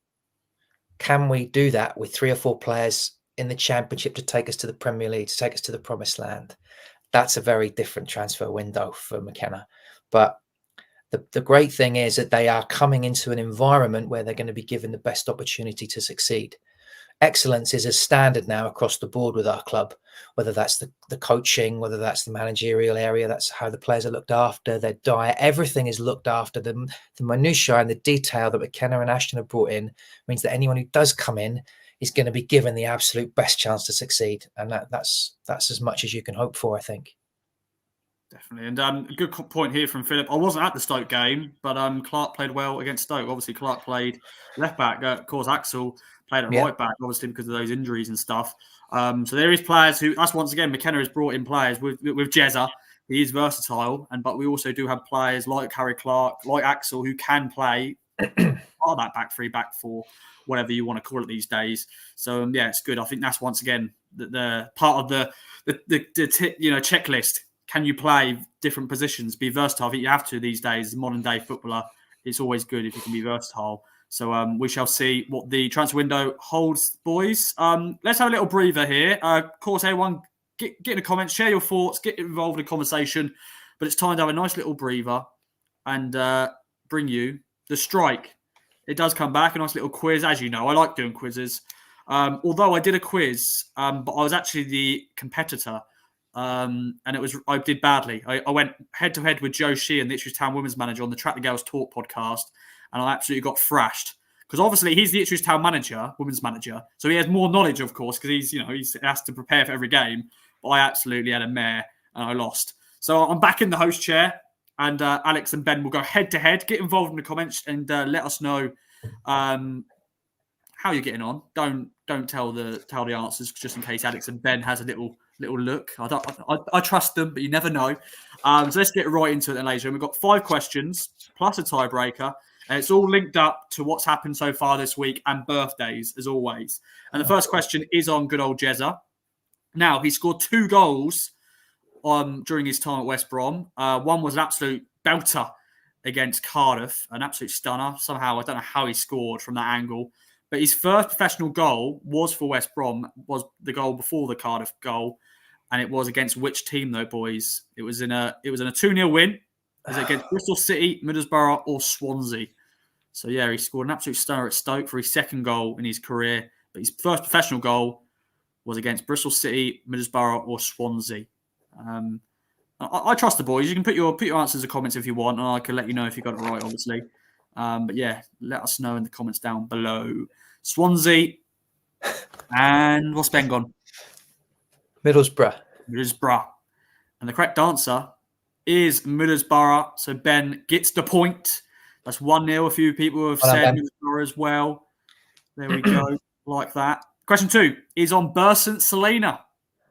Can we do that with 3 or 4 players in the Championship to take us to the Premier League, to take us to the Promised Land? That's a very different transfer window for McKenna. But the great thing is that they are coming into an environment where they're going to be given the best opportunity to succeed. Excellence is a standard now across the board with our club, whether that's the coaching, whether that's the managerial area, that's how the players are looked after, their diet, everything is looked after. The minutiae and the detail that McKenna and Ashton have brought in means that anyone who does come in is going to be given the absolute best chance to succeed. And that's as much as you can hope for, I think. Definitely. And a good point here from Philip. I wasn't at the Stoke game, but Clark played well against Stoke. Obviously, Clark played left back. Of course, Axel played at right back, obviously, because of those injuries and stuff. So there is players who, that's once again, McKenna has brought in players with Jezza. He is versatile. But we also do have players like Harry Clark, like Axel, who can play are that back 3, back 4, whatever you want to call it these days. So, yeah, it's good. I think that's once again the part of the checklist. Can you play different positions, be versatile? I think you have to these days. Modern day footballer, it's always good if you can be versatile. So we shall see what the transfer window holds, boys. Let's have a little breather here. Of course, everyone, get in the comments, share your thoughts, get involved in the conversation. But it's time to have a nice little breather and bring you the strike. It does come back, a nice little quiz. As you know, I like doing quizzes. Although I did a quiz, but I was actually the competitor. And I did badly. I went head to head with Joe Sheehan, the Ipswich Town women's manager, on the Track the Girls Talk podcast, and I absolutely got thrashed because obviously he's the Ipswich Town manager, women's manager, so he has more knowledge, of course, because he has to prepare for every game. But I absolutely had a mare and I lost. So I'm back in the host chair, and Alex and Ben will go head to head. Get involved in the comments and let us know how you're getting on. Don't tell the answers just in case Alex and Ben has a little look. I trust them, but you never know. So let's get right into it then, ladies. We've got 5 questions plus a tiebreaker, and it's all linked up to what's happened so far this week and birthdays, as always. And the first question is on good old Jezza. Now, he scored 2 goals during his time at West Brom. One was an absolute belter against Cardiff, an absolute stunner. Somehow, I don't know how he scored from that angle. But his first professional goal was for West Brom, was the goal before the Cardiff goal. And it was against which team, though, boys? It was in a 2-0 win. Was it against Bristol City, Middlesbrough, or Swansea? So, yeah, he scored an absolute stunner at Stoke for his second goal in his career. But his first professional goal was against Bristol City, Middlesbrough, or Swansea. I trust the boys. You can put your answers in the comments if you want, and I can let you know if you got it right, obviously. But yeah, let us know in the comments down below. Swansea, and what's Ben gone? Middlesbrough. Middlesbrough. And the correct answer is Middlesbrough. So Ben gets the point. That's 1-0. A few people have said Middlesbrough as well. There we go. Like that. Question 2 is on Bersant Selena.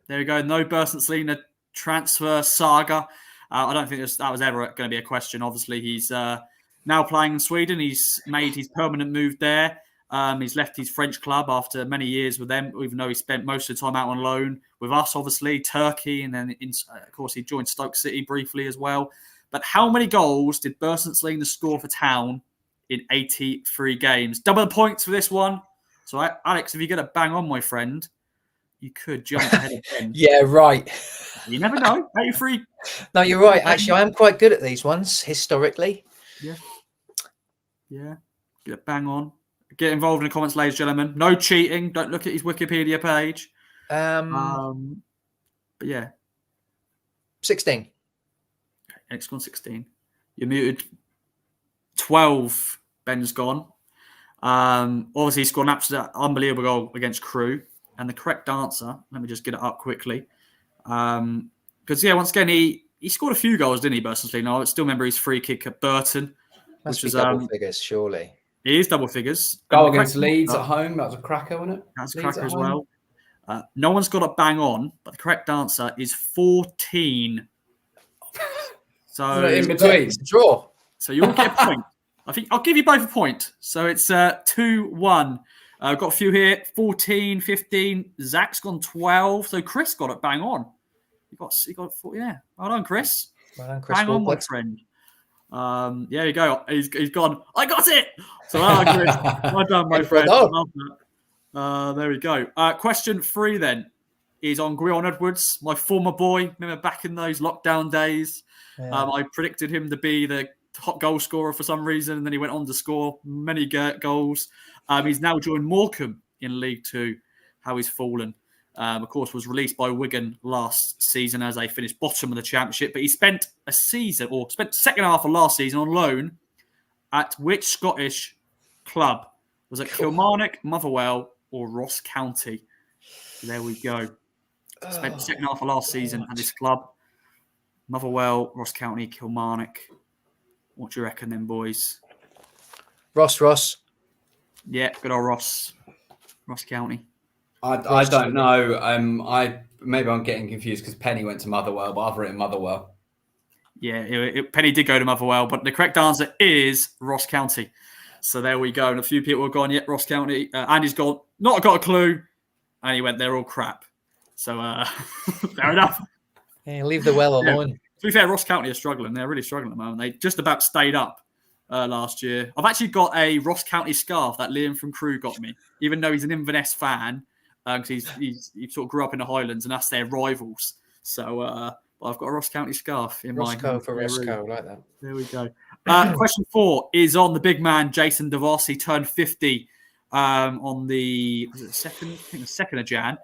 There we go. No Bersant Selena transfer saga. I don't think that was ever going to be a question. Obviously, he's now playing in Sweden. He's made his permanent move there. He's left his French club after many years with them, even though he spent most of the time out on loan with us, obviously, Turkey, and then, of course, he joined Stoke City briefly as well. But how many goals did Bersant Selena score for Town in 83 games? Double the points for this one. So, Alex, if you get a bang on, my friend, you could jump ahead of Ben. Yeah, right. You never know. 83. No, you're right. Actually, I am quite good at these ones, historically. Yeah. Get a bang on. Get involved in the comments, ladies and gentlemen. No cheating. Don't look at his Wikipedia page. But yeah. 16. X gone 16. You're muted. 12. Ben's gone. Obviously, he scored an absolute unbelievable goal against Crewe. And the correct answer, let me just get it up quickly. Because, once again, he scored a few goals, didn't he, Bersant? I still remember his free kick at Burton. Must be double figures, surely. He is double figures. Goal against Leeds at home. That was a cracker, wasn't it? That's a cracker as well. No one's got it bang on, but the correct answer is 14. So in between. It's a draw. So you all get a point. I think I'll give you both a point. So it's 2-1. I've got a few here. 14, 15. Zach's gone 12. So Chris got it bang on. He got 4. Yeah. Well done, Chris. Well done, Chris. Bang on, my friend. There you go. He's gone. I got it. So well done, Chris. Well done, my friend. There we go. Question 3 then is on Gwion Edwards, my former boy. Remember back in those lockdown days? Yeah. I predicted him to be the top goal scorer for some reason, and then he went on to score many goals. He's now joined Morecambe in League 2. How he's fallen. Of course, was released by Wigan last season as they finished bottom of the Championship. But he spent the second half of last season on loan at which Scottish club? Was it Kilmarnock, Motherwell, or Ross County? So there we go. Spent the second half of last season at this club. Motherwell, Ross County, Kilmarnock. What do you reckon then, boys? Ross. Yeah, good old Ross County. I don't know. Maybe I'm getting confused because Penny went to Motherwell, but I've written Motherwell. Yeah, Penny did go to Motherwell, but the correct answer is Ross County. So there we go. And a few people have gone, Ross County. Andy's gone, not got a clue. And he went, they're all crap. So fair enough. Yeah, leave the well alone. Yeah. To be fair, Ross County are struggling. They're really struggling at the moment. They just about stayed up last year. I've actually got a Ross County scarf that Liam from Crewe got me, even though he's an Inverness fan. Because he sort of grew up in the Highlands, and that's their rivals. So I've got a Ross County scarf in Roscoe for Roscoe, like that. There we go. Question 4 is on the big man, Jason DeVos. He turned 50 on the 2nd of Jan.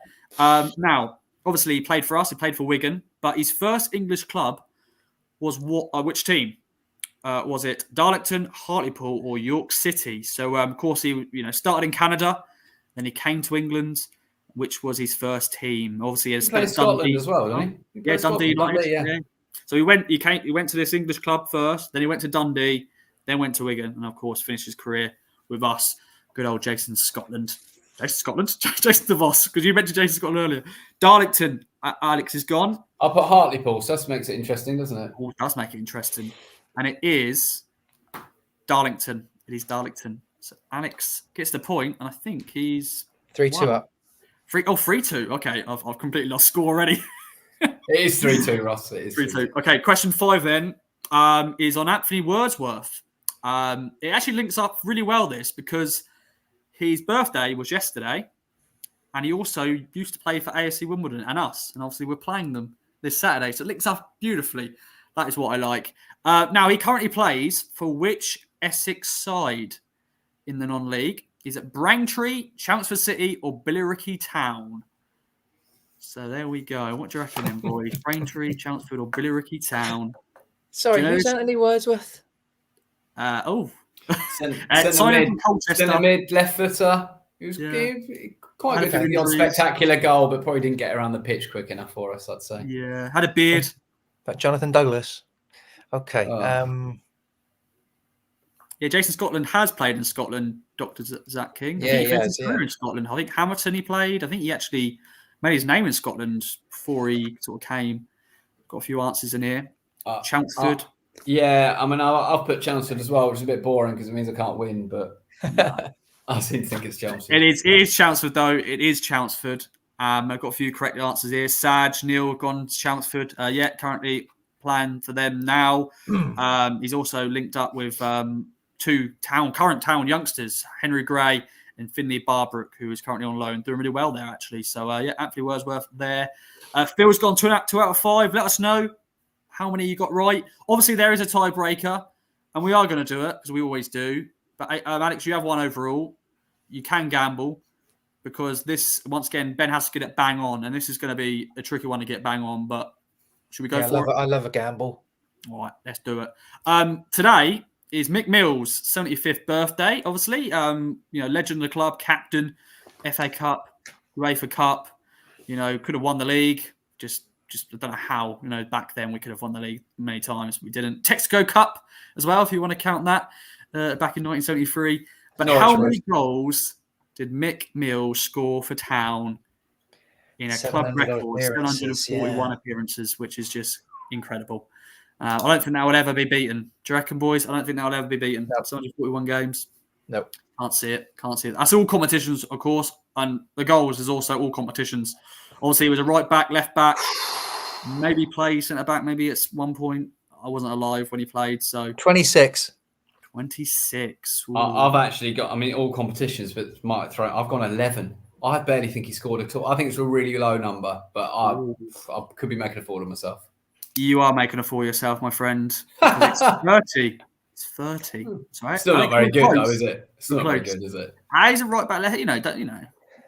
Now, obviously, he played for us. He played for Wigan, but his first English club was which team? Was it Darlington, Hartlepool, or York City? So, of course, he started in Canada, then he came to England. Which was his first team? Obviously, he played Scotland as well, didn't he? Yeah, Dundee United. Yeah. So he went to this English club first, then he went to Dundee, then went to Wigan, and of course finished his career with us. Good old Jason Scotland. Jason DeVos, because you mentioned Jason Scotland earlier. Darlington, Alex is gone. I'll put Hartlepool, so that makes it interesting, doesn't it? Oh, it does make it interesting. And it is Darlington. It is Darlington. So Alex gets the point, and I think he's 3-2 up. 3-2. Okay, I've completely lost score already. It is 3-2, Ross. It is 3-2. Okay, question 5 then is on Anthony Wordsworth. It actually links up really well, this, because his birthday was yesterday. and he also used to play for AFC Wimbledon and us. And obviously, we're playing them this Saturday, so it links up beautifully. That is what I like. Now, he currently plays for which Essex side in the non-league? Is it Braintree, Chelmsford City, or Billericay Town? So there we go. What do you reckon, then, boys? Braintree, Chelmsford, or Billericay Town? Sorry, who's Anthony Wordsworth? Centre mid, left footer. He was quite good for the odd spectacular goal, but probably didn't get around the pitch quick enough for us, I'd say. Yeah, had a beard. But Jonathan Douglas. Okay. Jason Scotland has played in Scotland, Dr. Zach King. Yeah, he has, in Scotland. I think Hamilton he played. I think he actually made his name in Scotland before he sort of came. Got a few answers in here. Chelmsford. I mean, I'll put Chelmsford as well, which is a bit boring because it means I can't win, but I seem to think it's Chelmsford. It is Chelmsford, though. It is Chelmsford. I've got a few correct answers here. Saj, Neil, gone to Chelmsford. Currently playing for them now. He's also linked up with two current Town youngsters, Henry Gray and Finley Barbrook, who is currently on loan. Doing really well there, actually. So, Anthony Wordsworth there. Phil's gone 2 out of 5. Let us know how many you got right. Obviously, there is a tiebreaker, and we are going to do it, because we always do. But, Alex, you have one overall. You can gamble, because this, once again, Ben has to get it bang on, and this is going to be a tricky one to get bang on, but should we go for it? I love a gamble. All right, let's do it. Today is Mick Mills' 75th birthday, obviously. Legend of the club, captain, FA Cup, UEFA Cup. Could have won the league. Just I don't know how. Back then we could have won the league many times. We didn't. Texaco Cup as well, if you want to count that, back in 1973. But how many goals did Mick Mills score for Town in a club record? 741 appearances, which is just incredible. I don't think that will ever be beaten. Do you reckon, boys? I don't think that will ever be beaten. No. 741 games. No. Can't see it. That's all competitions, of course. And the goals is also all competitions. Obviously, he was a right back, left back, maybe played centre back, maybe at one point. I wasn't alive when he played. So 26. 26. I've actually got, all competitions, but I've gone 11. I barely think he scored at all. I think it's a really low number, but I could be making a fool of myself. You are making a fool of yourself, my friend. It's 30. It's 30. That's right. Still not very good, though, is it? Still not very good, is it? He's a right back.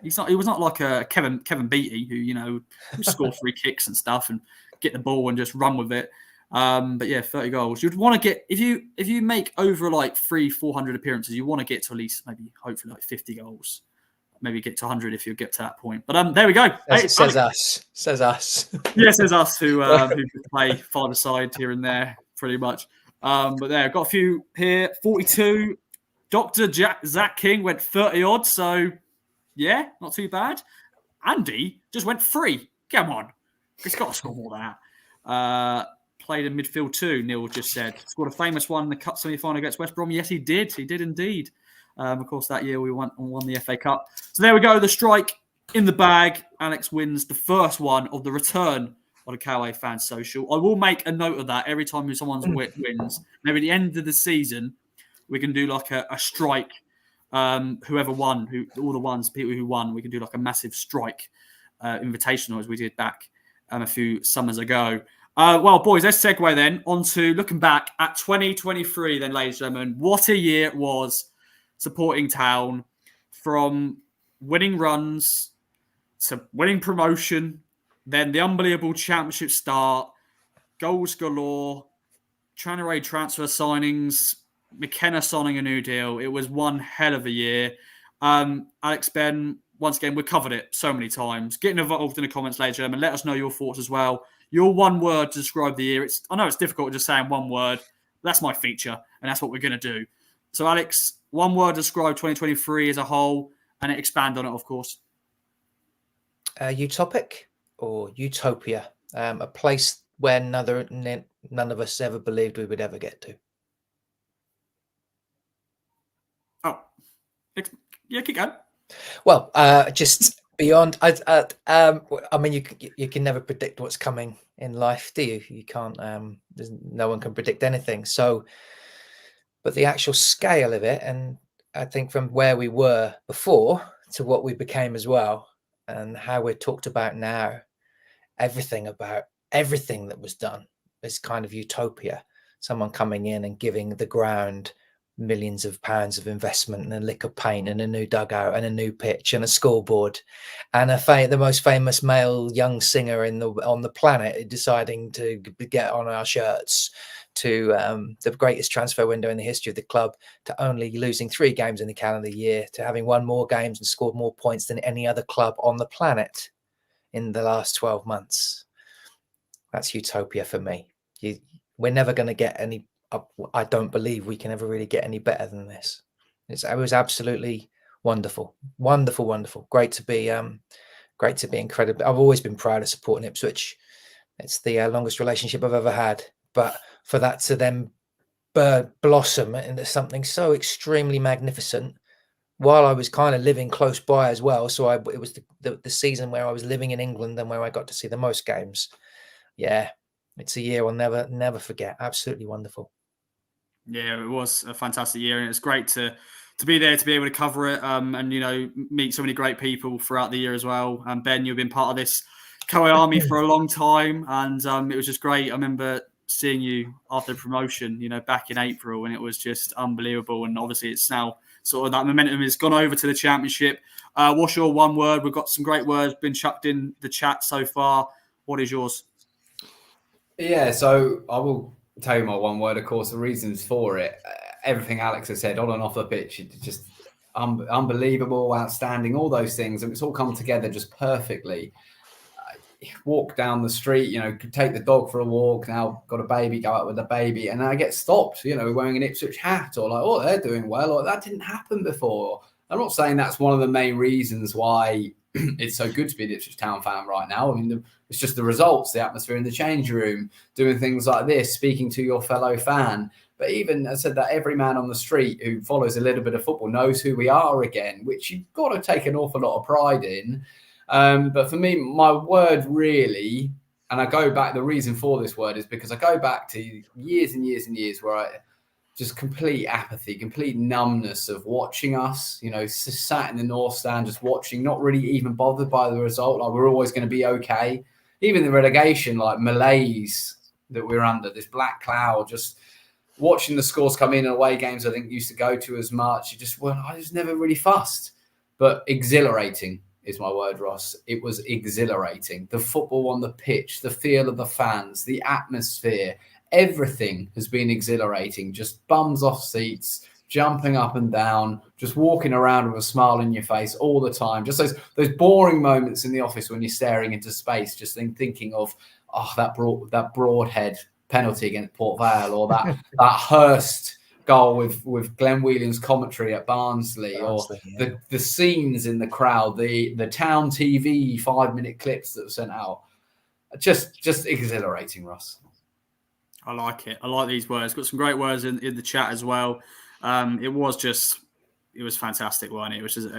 He's not. He was not like a Kevin Beattie who would score free kicks and stuff and get the ball and just run with it. But yeah, 30 goals. You'd want to get if you make over like 300-400 appearances, you want to get to at least hopefully 50 goals. Maybe get to 100 if you get to that point. But there we go. Says us. Yeah, says us who play five-a-side here and there, pretty much. But there, got a few here. 42. Dr. Zach King went 30 odd, so yeah, not too bad. Andy just went 3. Come on, he's got to score more than that. Played in midfield too. Neil just said scored a famous one in the cup semi-final against West Brom. Yes, he did. He did indeed. Of course, that year we won the FA Cup. So there we go. The strike in the bag. Alex wins the first one of the return of the KOA Fans Social. I will make a note of that every time someone wins. Maybe at the end of the season, we can do like a strike. Whoever won, people who won, we can do like a massive strike invitational as we did back a few summers ago. Well, boys, let's segue then onto looking back at 2023 then, ladies and gentlemen. What a year it was. Supporting Town, from winning runs to winning promotion, then the unbelievable championship start, goals galore, Tranere transfer signings, McKenna signing a new deal. It was one hell of a year. Alex, Ben, once again, we covered it so many times. Get involved in the comments later, and let us know your thoughts as well. Your one word to describe the year. I know it's difficult just saying one word. That's my feature, and that's what we're going to do. So, Alex, one word to describe 2023 as a whole, and expand on it, of course. Utopic or utopia, a place where none of us ever believed we would ever get to. Oh, yeah, keep going. Well, just beyond. I mean, you can never predict what's coming in life, do you? You can't. No one can predict anything. So. But the actual scale of it, and I think from where we were before to what we became as well, and how we're talked about now, everything that was done is kind of utopia. Someone coming in and giving the ground millions of pounds of investment and a lick of paint and a new dugout and a new pitch and a scoreboard and the most famous male young singer on the planet deciding to get on our shirts, to the greatest transfer window in the history of the club, to only losing 3 games in the calendar year, to having won more games and scored more points than any other club on the planet in the last 12 months. That's utopia for me. We're never going to get any. I don't believe we can ever really get any better than this. It was absolutely wonderful, wonderful, wonderful. Great to be incredible. I've always been proud of supporting Ipswich. It's the longest relationship I've ever had. But for that to then blossom into something so extremely magnificent, while I was kind of living close by as well. So it was the season where I was living in England and where I got to see the most games. Yeah, it's a year I'll never forget. Absolutely wonderful. Yeah, it was a fantastic year, and it's great to be there, to be able to cover it, and meet so many great people throughout the year as well. And Ben, you've been part of this KOA army for a long time, and it was just great. I remember seeing you after promotion, back in April, and it was just unbelievable. And obviously, it's now sort of that momentum has gone over to the Championship. What's your one word? We've got some great words been chucked in the chat so far. What is yours? Yeah, so I will tell you my one word, of course, the reasons for it. Everything Alex has said on and off the pitch, it's just unbelievable, outstanding, all those things. And it's all come together just perfectly. Walk down the street, take the dog for a walk. Now got a baby, go out with the baby. And I get stopped, wearing an Ipswich hat or like, oh, they're doing well. Or that didn't happen before. I'm not saying that's one of the main reasons why it's so good to be an Ipswich Town fan right now. I mean, it's just the results, the atmosphere in the change room, doing things like this, speaking to your fellow fan. But even, I said that every man on the street who follows a little bit of football knows who we are again, which you've got to take an awful lot of pride in. But for me, my word really, and I go back, the reason for this word is because I go back to years and years and years where I just complete apathy, complete numbness of watching us, sat in the North Stand, just watching, not really even bothered by the result. Like we're always going to be okay. Even the relegation, like malaise that we're under, this black cloud, just watching the scores come in away games I think used to go to as much. I just never really fussed. But exhilarating is my word, Ross. It was exhilarating. The football on the pitch, the feel of the fans, the atmosphere, everything has been exhilarating. Just bums off seats, jumping up and down, just walking around with a smile on your face all the time. Just those boring moments in the office when you're staring into space, just thinking of that Broadhead penalty against Port Vale, or that Hurst goal with Glenn Whelan's commentary at Barnsley, or yeah. the scenes in the crowd, the Town TV 5-minute clips that were sent out. Just exhilarating, Ross. I like it. I like these words. Got some great words in the chat as well. It was fantastic, wasn't it? It was just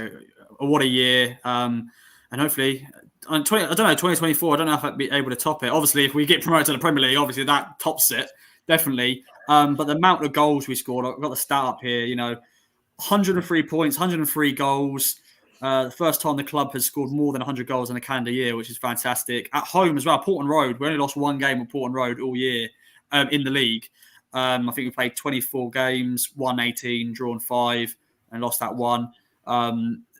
what a year. And hopefully, 2024, I don't know if I'd be able to top it. Obviously, if we get promoted to the Premier League, obviously that tops it, definitely. But the amount of goals we scored, I've got the stat up here, 103 points, 103 goals. The first time the club has scored more than 100 goals in a calendar year, which is fantastic. At home as well, Portland Road. We only lost one game at Portland Road all year in the league. I think we played 24 games, won 18, drawn 5, and lost that one.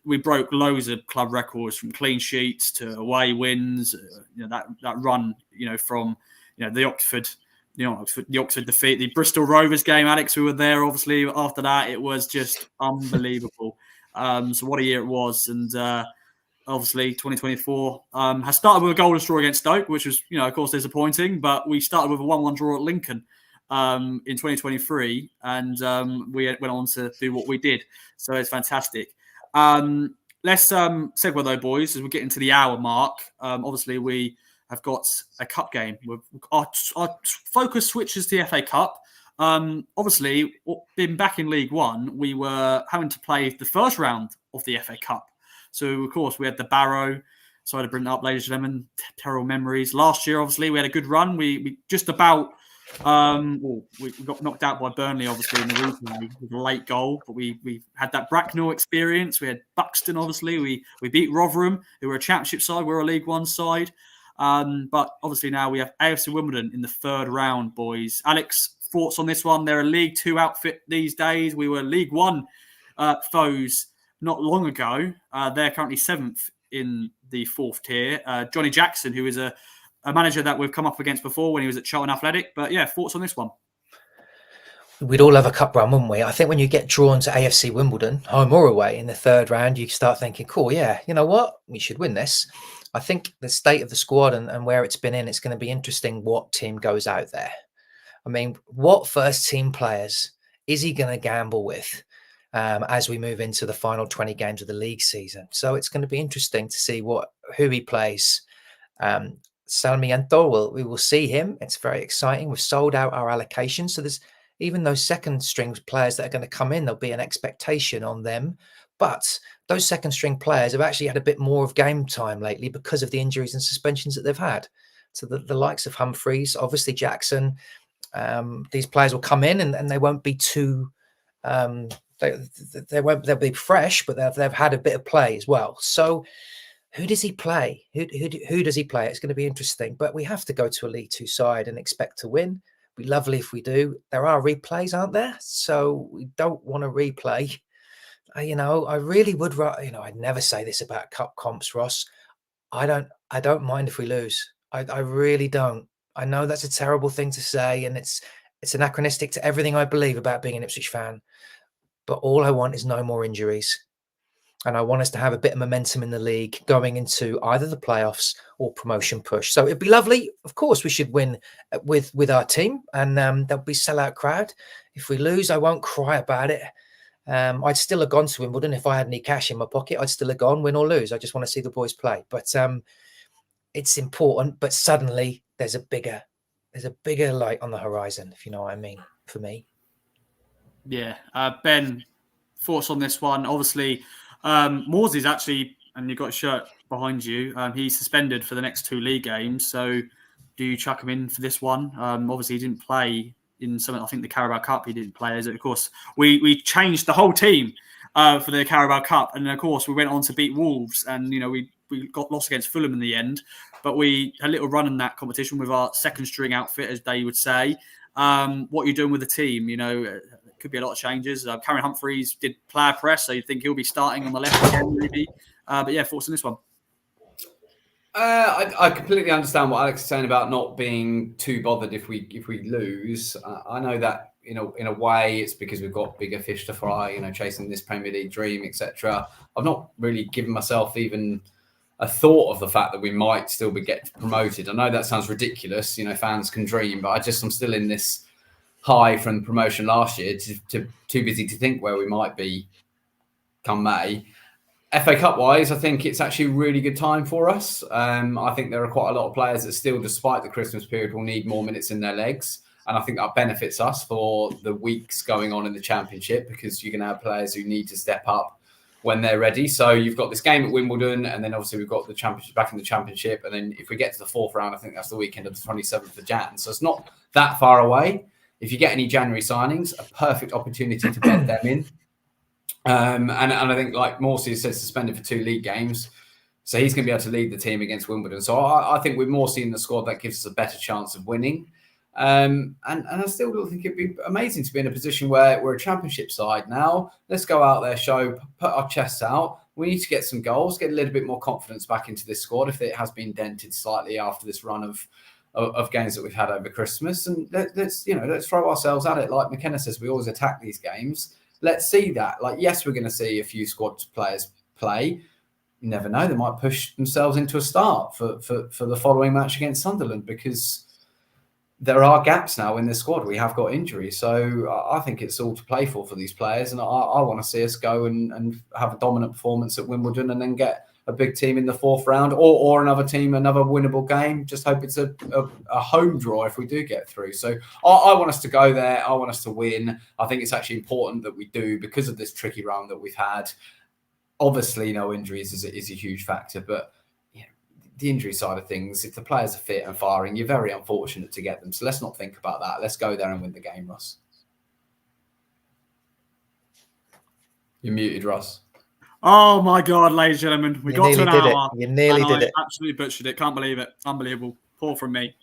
We broke loads of club records, from clean sheets to away wins. That run, from the Oxford defeat, the Bristol Rovers game. Alex, we were there. Obviously, after that, it was just unbelievable. So what a year it was, and obviously 2024 has started with a golden draw against Stoke, which was, of course, disappointing. But we started with a 1-1 draw at Lincoln in 2023, and we went on to do what we did. So it's fantastic. Let's segue though, boys, as we get into the hour mark. Obviously, we have got a cup game. Our focus switches to the FA Cup. Obviously, being back in League One, we were having to play the first round of the FA Cup. So, of course, we had the Barrow. Sorry to bring it up, ladies and gentlemen. Terrible memories. Last year, obviously, we had a good run. We just about We got knocked out by Burnley, obviously, in the weekend with a late goal. But we had that Bracknell experience. We had Buxton, obviously. We beat Rotherham, who were a Championship side. We're a League One side. But obviously now we have AFC Wimbledon in the third round, boys. Alex, thoughts on this one? They're a League Two outfit these days. We were League One foes not long ago. They're currently 7th in the 4th tier. Johnny Jackson, who is a manager that we've come up against before when he was at Charlton Athletic. But yeah, thoughts on this one? We'd all have a cup run, wouldn't we? I think when you get drawn to AFC Wimbledon, home or away, in the third round, you start thinking, cool, yeah, you know what? We should win this. I think the state of the squad and where it's been in, it's going to be interesting what team goes out there. I mean, what first team players is he going to gamble with as we move into the final 20 games of the league season? So it's going to be interesting to see who he plays. Sarmiento, we will see him. It's very exciting. We've sold out our allocation. So there's even those second string players that are going to come in, there'll be an expectation on them. But those second string players have actually had a bit more of game time lately because of the injuries and suspensions that they've had. So the likes of Humphreys, obviously Jackson, these players will come in and they won't be too, they'll be fresh, but they've had a bit of play as well. So who does he play? Who does he play? It's going to be interesting, but we have to go to a League Two side and expect to win. It'd be lovely if we do. There are replays, aren't there? So we don't want to replay. I really would. I'd never say this about cup comps, Ross. I don't mind if we lose. I really don't. I know that's a terrible thing to say, and it's anachronistic to everything I believe about being an Ipswich fan. But all I want is no more injuries. And I want us to have a bit of momentum in the league going into either the playoffs or promotion push. So it'd be lovely. Of course, we should win with our team, and there'll be sellout crowd. If we lose, I won't cry about it. I'd still have gone to Wimbledon if I had any cash in my pocket. I'd still have gone, win or lose. I just want to see the boys play. But it's important. But suddenly there's a bigger light on the horizon, if you know what I mean, for me. Yeah. Ben, thoughts on this one? Obviously, Morsey's actually, and you've got a shirt behind you, he's suspended for the next 2 league games. So do you chuck him in for this one? Obviously, he didn't play in I think the Carabao Cup. He didn't play. Of course, we changed the whole team for the Carabao Cup. And of course, we went on to beat Wolves. And, we got lost against Fulham in the end. But we had a little run in that competition with our second string outfit, as they would say. What are you doing with the team? Could be a lot of changes. Karen Humphreys did player press, so you think he'll be starting on the left again, maybe. But yeah, thoughts on this one? I completely understand what Alex is saying about not being too bothered if we lose. I know that in a way it's because we've got bigger fish to fry. Chasing this Premier League dream, etc. I've not really given myself even a thought of the fact that we might still get promoted. I know that sounds ridiculous. Fans can dream, but I'm still in this high from the promotion last year to too busy to think where we might be come May. FA Cup wise, I think it's actually a really good time for us. I think there are quite a lot of players that still, despite the Christmas period, will need more minutes in their legs. And I think that benefits us for the weeks going on in the Championship, because you're going to have players who need to step up when they're ready. So you've got this game at Wimbledon, and then obviously we've got the Championship back in the Championship. And then if we get to the 4th round, I think that's the weekend of the 27th of Jan. So it's not that far away. If you get any January signings, a perfect opportunity to bed them in. And I think, like Morsey said, suspended for 2 league games. So he's going to be able to lead the team against Wimbledon. So I think with Morsey in the squad, that gives us a better chance of winning. And I still think it'd be amazing to be in a position where we're a Championship side now. Let's go out there, put our chests out. We need to get some goals, get a little bit more confidence back into this squad if it has been dented slightly after this run of games that we've had over Christmas. And let's throw ourselves at it. Like McKenna says, we always attack these games. Let's see that. Yes, we're going to see a few squad players play. You never know. They might push themselves into a start for the following match against Sunderland, because there are gaps now in the squad. We have got injuries. So I think it's all to play for these players. And I want to see us go and have a dominant performance at Wimbledon and then get a big team in the 4th round or another team, another winnable game. Just hope it's a home draw if we do get through. So I want us to go there. I want us to win. I think it's actually important that we do, because of this tricky round that we've had. Obviously, no injuries is a huge factor, but the injury side of things, if the players are fit and firing, you're very unfortunate to get them. So let's not think about that. Let's go there and win the game, Ross. You're muted, Ross. Oh my God, ladies and gentlemen, we got to an hour. You nearly did it. Absolutely butchered it. Can't believe it. Unbelievable. Poor from me.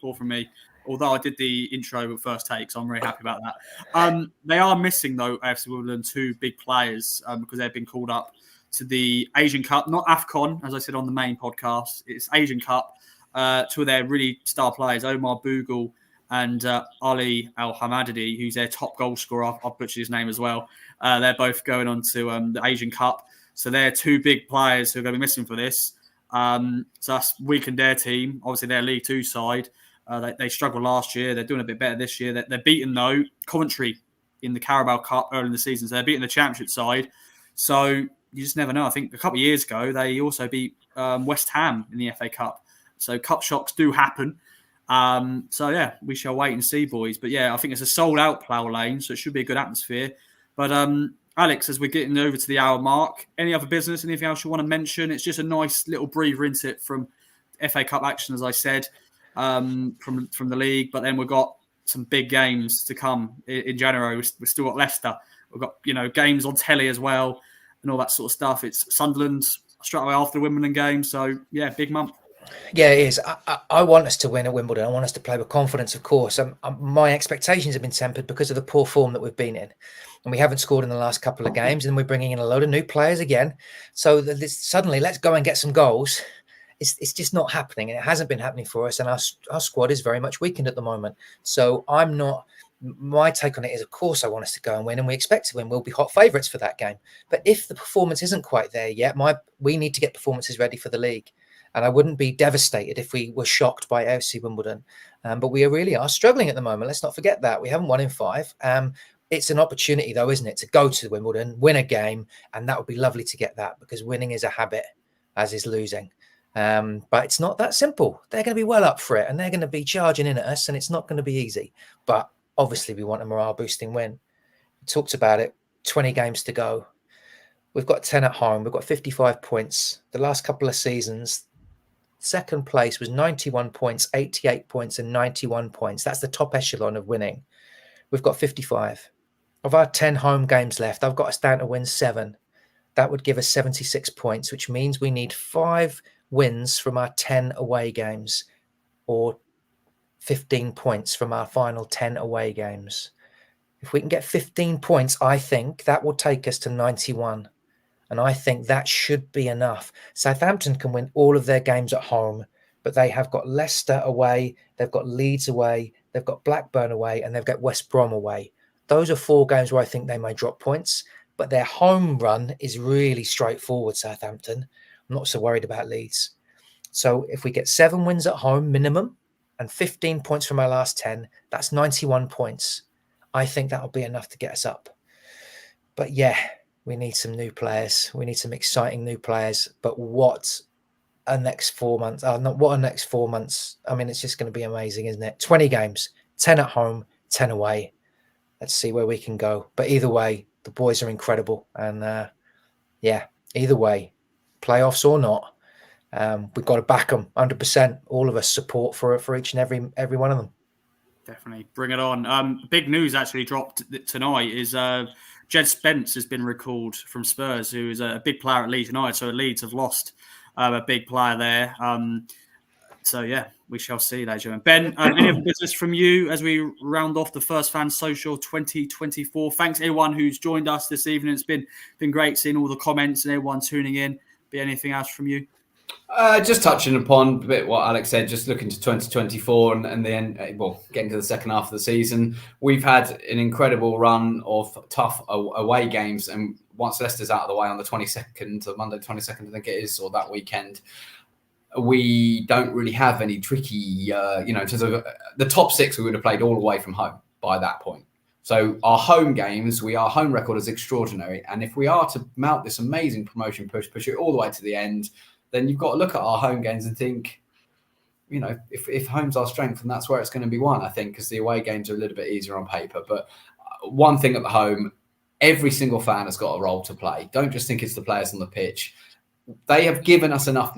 Although I did the intro with first take, so I'm very happy about that. They are missing, though, AFC Wimbledon, 2 big players because they've been called up to the Asian Cup, not AFCON, as I said on the main podcast. It's Asian Cup. 2 of their really star players, Omar Bogle and Ali Al-Hamadadi, who's their top goal scorer. I've butchered his name as well. They're both going on to the Asian Cup. So they're 2 big players who are going to be missing for this. So that's weakened their team. Obviously, their League 2 side. They struggled last year. They're doing a bit better this year. They're beaten, though, Coventry in the Carabao Cup early in the season. So they're beating the Championship side. So you just never know. I think a couple of years ago, they also beat West Ham in the FA Cup. So cup shocks do happen. So, yeah, we shall wait and see, boys. But, yeah, I think it's a sold-out Plough Lane, so it should be a good atmosphere. But, Alex, as we're getting over to the hour mark, any other business, anything else you want to mention? It's just a nice little breather into it from FA Cup action, as I said, from the league. But then we've got some big games to come in January. We've still got Leicester. We've got, games on telly as well and all that sort of stuff. It's Sunderland straight away after the Wimbledon game. So, yeah, big month. Yeah, it is. I want us to win at Wimbledon. I want us to play with confidence, of course. My expectations have been tempered because of the poor form that we've been in. And we haven't scored in the last couple of games. And we're bringing in a load of new players again. So suddenly, let's go and get some goals. It's just not happening. And it hasn't been happening for us. And our squad is very much weakened at the moment. So my take on it is, of course, I want us to go and win. And we expect to win. We'll be hot favourites for that game. But if the performance isn't quite there yet, we need to get performances ready for the league. And I wouldn't be devastated if we were shocked by AFC Wimbledon. But we really are struggling at the moment. Let's not forget that. We haven't won in 5. It's an opportunity, though, isn't it, to go to Wimbledon, win a game. And that would be lovely to get that because winning is a habit, as is losing. But it's not that simple. They're going to be well up for it and they're going to be charging in at us and it's not going to be easy. But obviously, we want a morale-boosting win. We talked about it, 20 games to go. We've got 10 at home. We've got 55 points. The last couple of seasons, second place was 91 points, 88 points, and 91 points. That's the top echelon of winning. We've got 55. Of our 10 home games left, I've got us down to win 7. That would give us 76 points, which means we need 5 wins from our 10 away games or 15 points from our final 10 away games. If we can get 15 points, I think that will take us to 91. And I think that should be enough. Southampton can win all of their games at home, but they have got Leicester away, they've got Leeds away, they've got Blackburn away, and they've got West Brom away. Those are 4 games where I think they may drop points, but their home run is really straightforward, Southampton. I'm not so worried about Leeds. So if we get 7 wins at home minimum and 15 points from our last 10, that's 91 points. I think that'll be enough to get us up. But yeah, we need some new players. We need some exciting new players. But what a next 4 months. What a next 4 months. I mean, it's just going to be amazing, isn't it? 20 games, 10 at home, 10 away. Let's see where we can go. But either way, the boys are incredible. And either way, playoffs or not, we've got to back them 100%. All of us support for each and every one of them. Definitely. Bring it on. Big news actually dropped tonight is Jed Spence has been recalled from Spurs, who is a big player at Leeds United. So Leeds have lost a big player there. So, yeah, we shall see, ladies and gentlemen. Ben, any other business from you as we round off the First Fans Social 2024? Thanks, everyone who's joined us this evening. It's been great seeing all the comments and everyone tuning in. Be anything else from you? Just touching upon a bit what Alex said, just looking to 2024 and then, getting to the second half of the season. We've had an incredible run of tough away games. And once Leicester's out of the way on the 22nd, or Monday 22nd, I think it is, or that weekend, we don't really have any tricky, in terms of the top 6, we would have played all the way from home by that point. So our home games, our home record is extraordinary. And if we are to mount this amazing promotion push it all the way to the end, then you've got to look at our home games and think, if home's our strength, and that's where it's going to be won, I think, because the away games are a little bit easier on paper. But one thing at the home, every single fan has got a role to play. Don't just think it's the players on the pitch. they have given us enough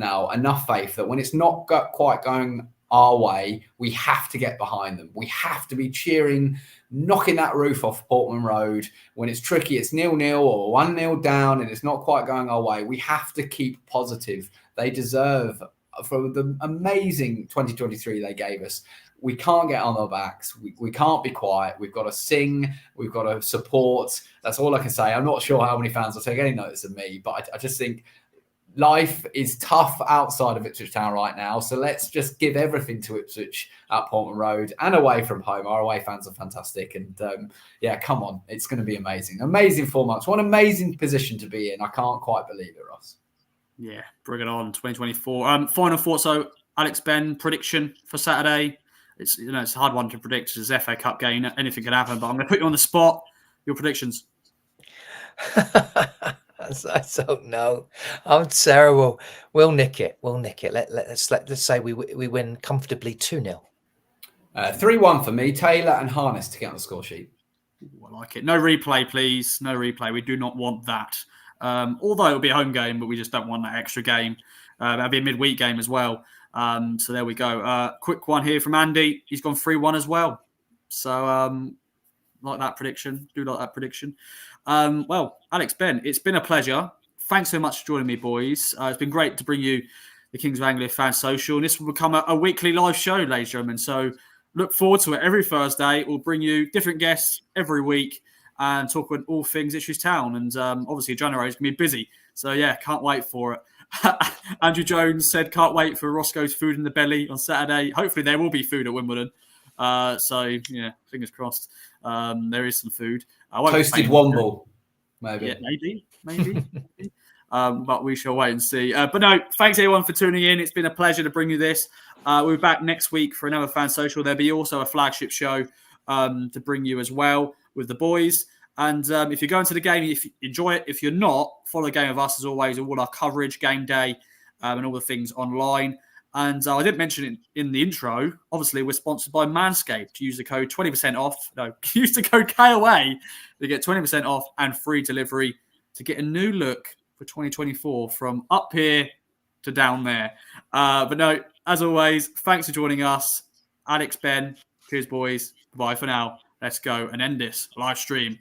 faith that when it's not quite going our way, we have to get behind them. We have to be cheering, knocking that roof off Portman Road. When it's tricky, it's 0-0 or 1-0 down and it's not quite going our way. We have to keep positive. They deserve, for the amazing 2023 they gave us, we can't get on our backs. We can't be quiet. We've got to sing. We've got to support. That's all I can say. I'm not sure how many fans will take any notice of me, but I just think life is tough outside of Ipswich Town right now. So let's just give everything to Ipswich at Portman Road and away from home. Our away fans are fantastic. And yeah, come on. It's going to be amazing. Amazing 4 months. What an amazing position to be in. I can't quite believe it, Ross. Yeah, bring it on, 2024. Final thoughts. So, Alex, Ben, prediction for Saturday. It's it's a hard one to predict. It's an FA Cup game. Anything can happen. But I'm going to put you on the spot. Your predictions. I don't know. I'm terrible. We'll nick it. Let's say we win comfortably 2-0. 3-1 for me. Taylor and Harness to get on the score sheet. Ooh, I like it. No replay, please. No replay. We do not want that. Although it'll be a home game, but we just don't want that extra game. That'll be a midweek game as well. So there we go. Quick one here from Andy. He's gone 3-1 as well. So like that prediction. Do like that prediction. Well, Alex, Ben, it's been a pleasure. Thanks so much for joining me, boys. It's been great to bring you the Kings of Anglia Fans Social. And this will become a weekly live show, ladies and gentlemen. So look forward to it. Every Thursday, we'll bring you different guests every week and talk about all things Ipswich Town. And obviously, January is going to be busy. So, yeah, can't wait for it. Andrew Jones said, can't wait for Roscoe's food in the belly on Saturday. Hopefully, there will be food at Wimbledon. So, yeah, fingers crossed. There is some food. Toasted Womble, maybe. Yeah, maybe. But we shall wait and see. But no, thanks everyone for tuning in. It's been a pleasure to bring you this. We'll be back next week for another Fan Social. There'll be also a flagship show to bring you as well with the boys. And if you're going to the game, if you enjoy it. If you're not, follow the game with us as always. All our coverage, game day, and all the things online. And I didn't mention it in the intro. Obviously, we're sponsored by Manscaped. Use the code 20% off. No, use the code KOA to get 20% off and free delivery to get a new look for 2024 from up here to down there. But no, as always, thanks for joining us. Alex, Ben, cheers, boys. Bye for now. Let's go and end this live stream.